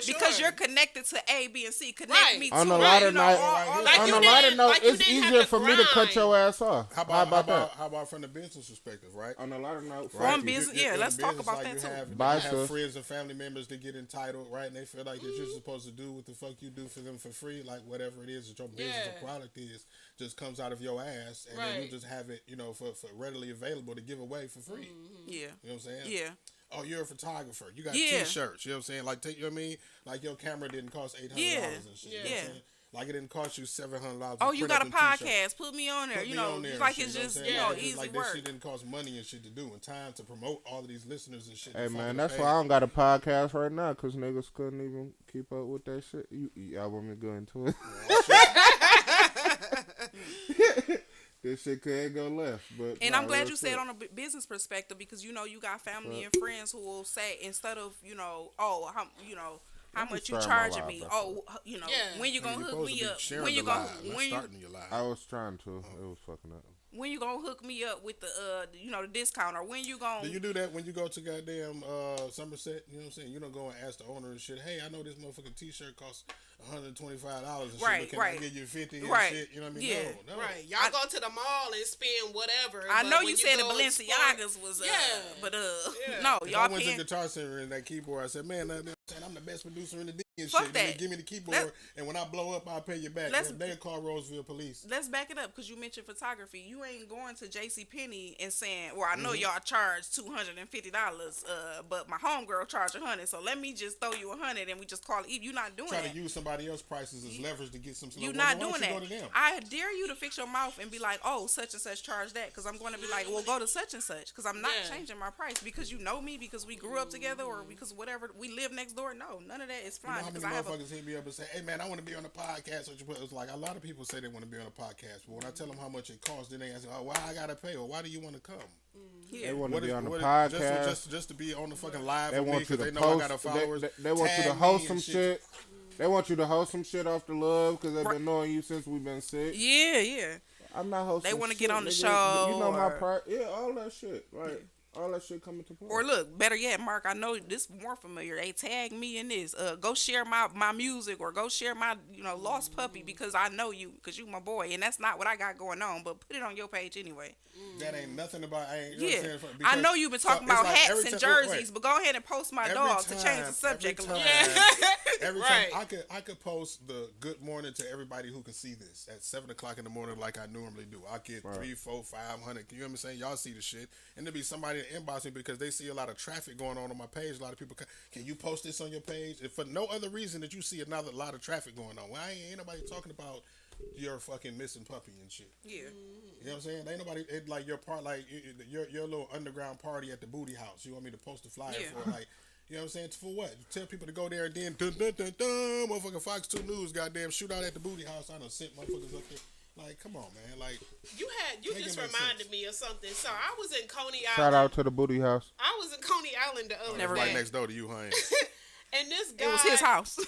Speaker 4: Because you're connected to A, B, and C. Connect me to
Speaker 6: on a
Speaker 4: it,
Speaker 6: lighter
Speaker 4: you know,
Speaker 6: note,
Speaker 5: Like
Speaker 6: on
Speaker 5: you
Speaker 6: a
Speaker 5: didn't-
Speaker 6: lighter note,
Speaker 5: like you
Speaker 6: it's
Speaker 5: didn't
Speaker 6: easier
Speaker 5: have
Speaker 6: for
Speaker 5: to
Speaker 6: me to cut
Speaker 5: grind.
Speaker 6: your ass off.
Speaker 1: How about from the business perspective, right?
Speaker 6: On a lighter note,
Speaker 1: Right.
Speaker 4: On business, yeah, let's talk about that
Speaker 1: you
Speaker 4: too.
Speaker 1: have,
Speaker 6: Bye,
Speaker 1: you have
Speaker 6: sis.
Speaker 1: friends and family members that get entitled, right? And they feel like that you're supposed to do what the fuck you do for them for free, like whatever it is that your business or product is, just comes out of your ass, and then you just have it, you know, for readily available to give away for free.
Speaker 4: Yeah.
Speaker 1: You know what I'm saying?
Speaker 4: Yeah.
Speaker 1: Oh, you're a photographer. You got
Speaker 4: Yeah.
Speaker 1: T-shirts. You know what I'm saying? Like, you know what I mean? Like, your camera didn't cost $800 and shit. You know what I'm saying? Like, it didn't cost you $700.
Speaker 4: Oh,
Speaker 1: to
Speaker 4: you
Speaker 1: print
Speaker 4: got
Speaker 1: up
Speaker 4: a
Speaker 1: them t-shirts.
Speaker 4: podcast. Put me on there.
Speaker 1: Put
Speaker 4: You
Speaker 1: me
Speaker 4: know,
Speaker 1: on there and
Speaker 4: like
Speaker 1: shit,
Speaker 4: it's
Speaker 1: you know what
Speaker 4: just,
Speaker 1: I'm
Speaker 4: you
Speaker 1: saying?
Speaker 4: know,
Speaker 1: Like,
Speaker 4: easy
Speaker 1: like
Speaker 4: work.
Speaker 1: that shit didn't cost money and shit to do, and time to promote all of these listeners and shit.
Speaker 6: Hey
Speaker 1: to
Speaker 6: man,
Speaker 1: fucking
Speaker 6: that's
Speaker 1: pay.
Speaker 6: why I don't got a podcast right now, cause niggas couldn't even keep up with that shit. Y'all want me to go into it? This shit can't go left. But
Speaker 4: And
Speaker 6: nah,
Speaker 4: I'm glad
Speaker 6: real
Speaker 4: you said
Speaker 6: shit.
Speaker 4: on a business perspective, because you know you got family and friends who will say, instead of, you know, oh, how, you know, how
Speaker 6: I'm
Speaker 4: much
Speaker 6: just
Speaker 4: you
Speaker 6: starting my
Speaker 4: charging
Speaker 6: live,
Speaker 4: me?
Speaker 6: that's
Speaker 4: Oh, you know,
Speaker 5: Yeah.
Speaker 4: when you gonna
Speaker 1: You're
Speaker 4: hook
Speaker 1: supposed to
Speaker 4: me
Speaker 1: be
Speaker 4: up?
Speaker 1: sharing
Speaker 4: When you
Speaker 1: the
Speaker 4: gonna
Speaker 1: live, not
Speaker 4: when you
Speaker 1: starting your live.
Speaker 6: I was trying to. It was fucking up.
Speaker 4: when you gonna hook me up with the you know, the discount, or when you gonna?
Speaker 1: Do you do that when you go to goddamn Somerset? You know what I'm saying? You don't go and ask the owner and shit. Hey, I know this motherfucking T-shirt costs $125 and shit,
Speaker 4: Right,
Speaker 1: but can
Speaker 4: right.
Speaker 1: I give you 50 and
Speaker 4: Right.
Speaker 1: shit? You know what I mean?
Speaker 4: Yeah.
Speaker 1: No.
Speaker 5: Right. Y'all go to the mall and spend whatever.
Speaker 4: I
Speaker 5: but
Speaker 4: know
Speaker 5: when
Speaker 4: you said the
Speaker 5: go
Speaker 4: Balenciagas was but no,
Speaker 1: If I
Speaker 4: y'all
Speaker 1: went to
Speaker 4: paying.
Speaker 1: Guitar Center and that keyboard, I said, man, I'm the best producer in the D and
Speaker 4: Fuck
Speaker 1: shit. Then
Speaker 4: that.
Speaker 1: give me the keyboard, and when I blow up, I'll pay you back.
Speaker 4: Let's-
Speaker 1: They'll call Roseville Police.
Speaker 4: Let's back it up, because you mentioned photography. You ain't going to J.C. Penney and saying, well, I know
Speaker 1: Mm-hmm.
Speaker 4: y'all charge $250, but my homegirl charge $100, so let me just throw you $100 and we just call it even. You're not doing
Speaker 1: Try
Speaker 4: that.
Speaker 1: to use somebody else's prices as leverage to get some.
Speaker 4: You're
Speaker 1: Why
Speaker 4: not
Speaker 1: don't
Speaker 4: doing
Speaker 1: you
Speaker 4: that.
Speaker 1: Go to them?
Speaker 4: I dare you to fix your mouth and be like, oh, such and such charge that, because I'm going to be like, well, go to such and such, because I'm not changing my price because you know me, because we grew up together, or because whatever, we live next door. No, none of that is
Speaker 1: You know
Speaker 4: fine.
Speaker 1: how many
Speaker 4: Because I have a
Speaker 1: motherfuckers hit me up and say, "Hey man, I want to be on the podcast." It's like a lot of people say they want to be on a podcast, but when I tell them how much it costs, then they ask, "Oh, why I gotta pay? Or why do you want to come?"
Speaker 6: They want to
Speaker 1: What
Speaker 6: be
Speaker 1: is-
Speaker 6: on the
Speaker 1: what is-
Speaker 6: podcast.
Speaker 1: just to be on the fucking live.
Speaker 6: They
Speaker 1: with me
Speaker 6: want you
Speaker 1: 'cause
Speaker 6: to
Speaker 1: they know I
Speaker 6: post.
Speaker 1: got a followers.
Speaker 6: They want you to
Speaker 1: tag me
Speaker 6: host
Speaker 1: and
Speaker 6: some shit. They want you to host some shit off the love because they've been knowing you since we've been sick.
Speaker 4: yeah.
Speaker 6: I'm not hosting.
Speaker 4: They wanna
Speaker 6: shit,
Speaker 4: get on the
Speaker 6: nigga.
Speaker 4: show
Speaker 6: You know my
Speaker 4: or-
Speaker 6: price. Yeah, all that shit. Right. all that shit coming to play.
Speaker 4: Or look, better yet, Mark, I know this more familiar. They tag me in this. Go share my music or go share my lost puppy because I know you because you my boy and that's not what I got going on. But put it on your page anyway.
Speaker 1: That ain't nothing about.
Speaker 4: Yeah, I know you've been talking about hats and jerseys, but go ahead and post my dog to change the subject a little.
Speaker 1: Every time I could post the good morning to everybody who can see this at 7:00 in the morning like I normally do. I get 3, 4, 500. You know what I'm saying? Y'all see the shit, and there'll be somebody that inbox me because they see a lot of traffic going on my page. A lot of people, can you post this on your page? If for no other reason that you see another lot of traffic going on. Well, ain't nobody talking about your fucking missing puppy and shit.
Speaker 4: Yeah.
Speaker 1: You know what I'm saying? Ain't nobody like your part, like your little underground party at the booty house. You want me to post a flyer for like. You know what I'm saying? For what? You tell people to go there and then dun dun dun dun. Motherfucking Fox 2 News, goddamn shootout at the booty house. I done sent motherfuckers up there. Like, come on, man. Like,
Speaker 5: you just reminded me of something. So I was in Coney Island.
Speaker 6: Shout out to the booty house.
Speaker 5: I was in Coney Island the other day.
Speaker 1: right next door to you, honey.
Speaker 5: And this guy,
Speaker 4: it was his house.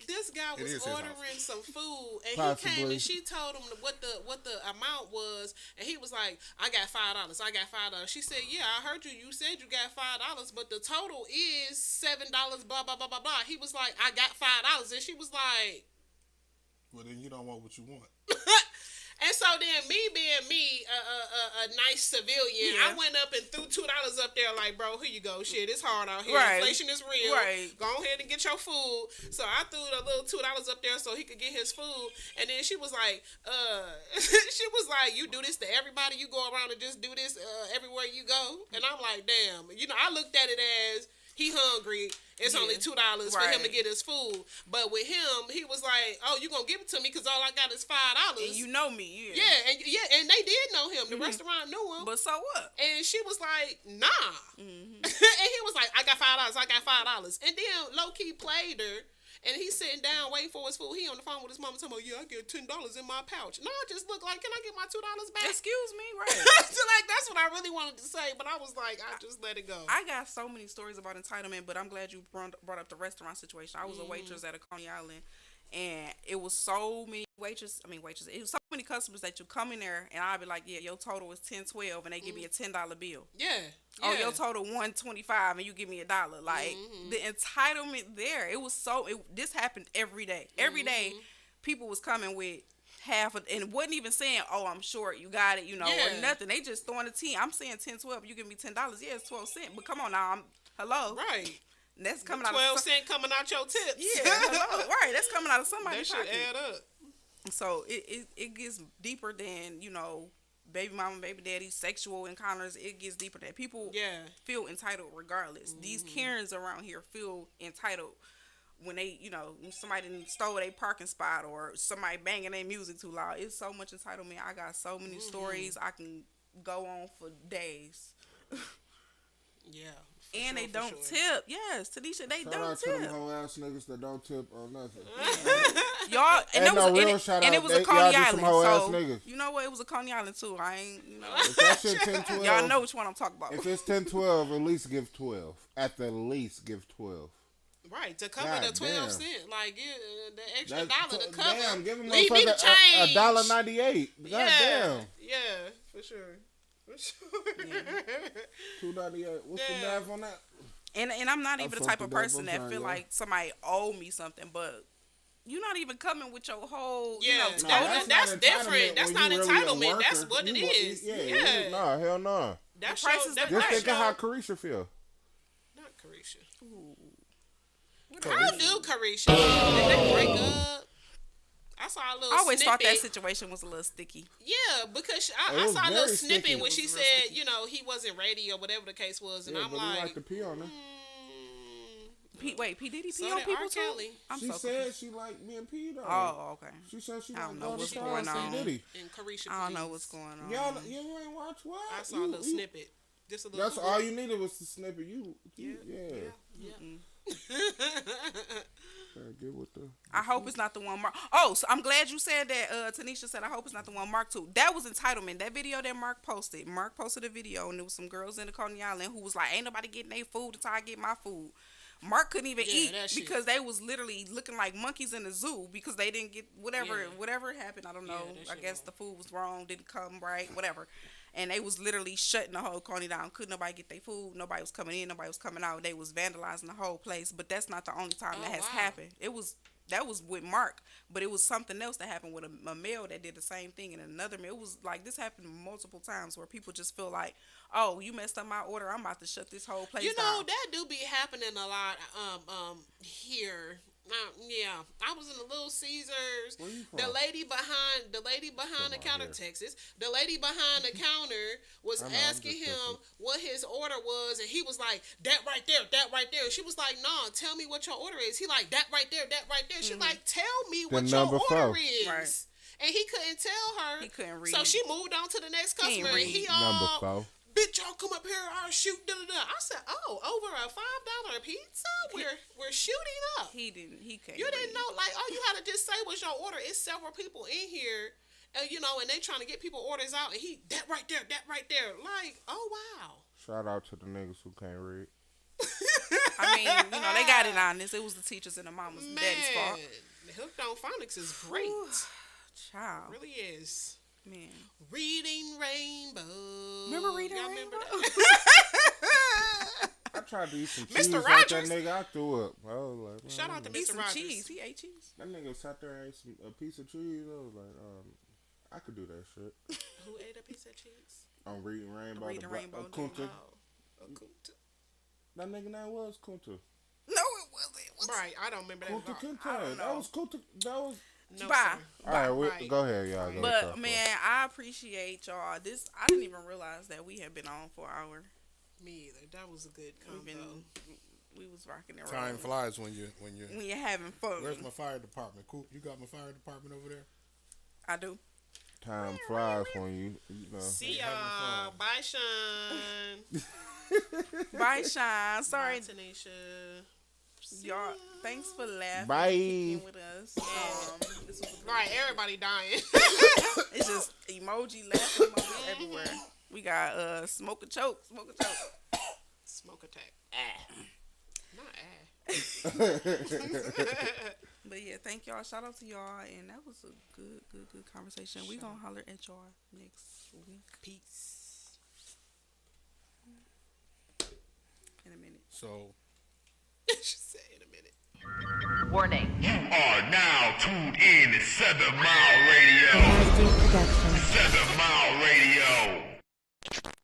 Speaker 5: This guy was ordering some food, and
Speaker 6: Possibly.
Speaker 5: he came and she told him what the amount was, and he was like, "I got $5. I got $5." She said, "Yeah, I heard you. You said you got $5, but the total is $7. Blah blah blah blah blah." He was like, "I got $5," and she was like,
Speaker 1: "Well, then you don't want what you want."
Speaker 5: And so then, me being me, a nice civilian, I went up and threw $2 up there, like, bro, here you go. Shit, it's hard out here.
Speaker 4: Right.
Speaker 5: Inflation is real.
Speaker 4: Right.
Speaker 5: Go ahead and get your food. So I threw a little $2 up there so he could get his food. And then she was like, you do this to everybody. You go around and just do this everywhere you go. And I'm like, damn. I looked at it as he hungry. It's only $2 for him to get his food. But with him, he was like, "Oh, you gonna give it to me because all I got is $5."
Speaker 4: And you know me,
Speaker 5: and they did know him. The restaurant knew him.
Speaker 4: But so what?
Speaker 5: And she was like, "Nah." And he was like, "I got $5. I got $5." And then low key played her. And he's sitting down waiting for his food. He on the phone with his mama talking about, "Yeah, I get $10 in my pouch." No, I just look like, "Can I get my $2 back?"
Speaker 4: Excuse me, right?
Speaker 5: So like that's what I really wanted to say, but I was like, I just let it go.
Speaker 4: I got so many stories about entitlement, but I'm glad you brought up the restaurant situation. I was a waitress at a Coney Island, and it was so many waitresses. It was so many customers that you come in there, and I'd be like, "Yeah, your total is $10.12," and they give me a $10 bill.
Speaker 5: Yeah.
Speaker 4: Oh, your total $125, and you give me $1. Like the entitlement there, it was so. This happened every day. Every day, people was coming with half of, and wasn't even saying, "Oh, I'm short. You got it," or nothing. They just throwing a 10. I'm saying 10, 12. You give me $10. Yeah, it's 12 cents. But come on now, hello.
Speaker 5: Right.
Speaker 4: That's coming out
Speaker 5: 12 cents coming out your tips.
Speaker 4: Yeah, hello. Right. That's coming out of somebody's
Speaker 5: pocket.
Speaker 4: That should
Speaker 5: add up.
Speaker 4: So it gets deeper than baby mama, baby daddy, sexual encounters. It gets deeper than people feel entitled regardless. These Karens around here feel entitled when they, when somebody stole their parking spot or somebody banging their music too loud. It's so much entitlement. I got so many stories I can go on for days.
Speaker 5: Yeah.
Speaker 4: And they don't tip. Yes, Tanisha, they
Speaker 6: Shout
Speaker 4: don't
Speaker 6: out
Speaker 4: tip.
Speaker 6: to them whole ass niggas that don't tip on nothing.
Speaker 4: Y'all, and it was a Coney Island. So
Speaker 6: niggas.
Speaker 4: You know what? It was a Coney Island too. I ain't.
Speaker 6: If that shit 10, 12,
Speaker 4: y'all know which one I'm talking about.
Speaker 6: If it's 10, 12, at least give 12. At the least, give 12.
Speaker 5: Right, to cover the 12 cent, like the extra dollar to cover.
Speaker 6: Damn, give them
Speaker 5: leave me the change.
Speaker 6: $1.98.
Speaker 5: Yeah,
Speaker 6: damn.
Speaker 5: Yeah, for sure. For sure.
Speaker 6: $2.98. What's the math on that?
Speaker 4: And I'm not even the type of person that feel like somebody owe me something, but you're not even coming with your whole,
Speaker 5: that's different. That's not entitlement. That's what it is. Yeah.
Speaker 6: Nah, hell no.
Speaker 5: That's
Speaker 6: just think of how Carisha feel.
Speaker 5: Not Carisha. How do Carisha? Did they break up? I saw a little
Speaker 4: I always
Speaker 5: snippet.
Speaker 4: thought that situation was a little sticky.
Speaker 5: Yeah, because I saw a little snippet when she said, he wasn't ready or whatever the case was, and I'm
Speaker 6: but
Speaker 5: like,
Speaker 6: he liked to pee on her.
Speaker 4: Wait, P Diddy pee on people too?
Speaker 6: She said she liked me and P though.
Speaker 4: Oh, okay.
Speaker 6: She said she
Speaker 4: I don't
Speaker 6: liked
Speaker 4: know
Speaker 6: all the
Speaker 4: what's
Speaker 6: time.
Speaker 4: going on.
Speaker 5: And Carisha,
Speaker 4: I don't know what's going on.
Speaker 6: Y'all, you ain't watch what?
Speaker 5: I saw a little snippet. Just a little.
Speaker 6: That's all you needed was the snippet. Yeah. Get with the.
Speaker 4: I hope it's not the one Mark. Oh, so I'm glad you said that. Tanisha said, I hope it's not the one Mark too. That was entitlement. That video that Mark posted. Mark posted a video, and there was some girls in the Coney Island who was like, "Ain't nobody getting their food until I get my food." Mark couldn't even eat because they was literally looking like monkeys in the zoo because they didn't get whatever happened. I don't know. I guess the food was wrong, didn't come right, whatever. and they was literally shutting the whole Coney down. Couldn't nobody get their food. Nobody was coming in. Nobody was coming out. They was vandalizing the whole place. But that's not the only time that has happened. That was with Mark, but it was something else that happened with a male that did the same thing, and another male. It was like this happened multiple times where people just feel like, oh, you messed up my order, I'm about to shut this whole place down.
Speaker 5: That do be happening a lot here. Yeah, I was in the Little Caesars.
Speaker 6: Where you from?
Speaker 5: The lady behind the counter, Texas. The lady behind the counter was asking him what his order was, and he was like, that right there. And she was like, nah, tell me what your order is. He like, that right there. She like, tell me what your order is. Right. And he couldn't tell her.
Speaker 4: He couldn't read.
Speaker 5: So she moved on to the next customer, and he
Speaker 6: number 4.
Speaker 5: Bitch, y'all come up here, I'll shoot, da-da-da. I said, oh, over a $5 pizza? We're shooting up.
Speaker 4: He couldn't.
Speaker 5: You didn't know, like, all you had to just say was your order. It's several people in here, and they trying to get people orders out, and that right there. Like, oh, wow.
Speaker 6: Shout out to the niggas who can't read.
Speaker 4: I mean, they got it honest. It was the teachers and the mamas and daddy's fault.
Speaker 5: Hooked on Phonics is great.
Speaker 4: Child.
Speaker 5: It really is.
Speaker 4: Man.
Speaker 5: Reading Rainbow.
Speaker 4: Remember Reading Rainbow?
Speaker 5: Remember that?
Speaker 6: I tried to eat some cheese
Speaker 5: Mr.
Speaker 6: like that
Speaker 5: Rogers.
Speaker 6: nigga. I threw up. I was like,
Speaker 5: Shout out to
Speaker 4: Eat
Speaker 5: Mr.
Speaker 4: some
Speaker 5: Rogers.
Speaker 4: cheese. He ate cheese.
Speaker 6: That nigga sat there and ate a piece of cheese. I was like, I could do that shit.
Speaker 5: Who ate a piece of cheese?
Speaker 6: On Reading Rainbow.
Speaker 4: Reading Rainbow.
Speaker 6: Kunta.
Speaker 5: Kunta.
Speaker 6: That nigga name was Kunta.
Speaker 4: No, it wasn't.
Speaker 5: Right, I don't remember that.
Speaker 6: Kunta
Speaker 4: I don't
Speaker 6: Kunta.
Speaker 4: know.
Speaker 6: That was Kunta. That was.
Speaker 5: No,
Speaker 4: Bye.
Speaker 5: sir.
Speaker 6: All right,
Speaker 5: Right.
Speaker 6: go ahead, y'all. Go
Speaker 4: But
Speaker 6: talk
Speaker 4: man, I appreciate y'all. I didn't even realize that we had been on for an hour.
Speaker 5: Me either. That was a good combo.
Speaker 4: We was rocking it.
Speaker 1: Time flies when you're
Speaker 4: having fun.
Speaker 1: Where's my fire department? Coop, you got my fire department over there?
Speaker 4: I do.
Speaker 6: Time flies when you know.
Speaker 5: See y'all. Bye, Sean.
Speaker 4: Bye, Sean. Sorry,
Speaker 5: Bye, Tanisha.
Speaker 4: y'all. Thanks for laughing.
Speaker 6: Bye.
Speaker 4: And kicking with us. This was
Speaker 5: Right, everybody dying.
Speaker 4: It's just emoji laughing emojis everywhere. We got smoke a choke.
Speaker 5: Smoke attack. Not
Speaker 4: But yeah, thank y'all. Shout out to y'all, and that was a good conversation. We gonna holler at y'all next week.
Speaker 5: Peace.
Speaker 4: In a minute.
Speaker 1: So
Speaker 5: She said in a minute.
Speaker 2: Warning. You are now tuned in to 7 Mile Radio. 7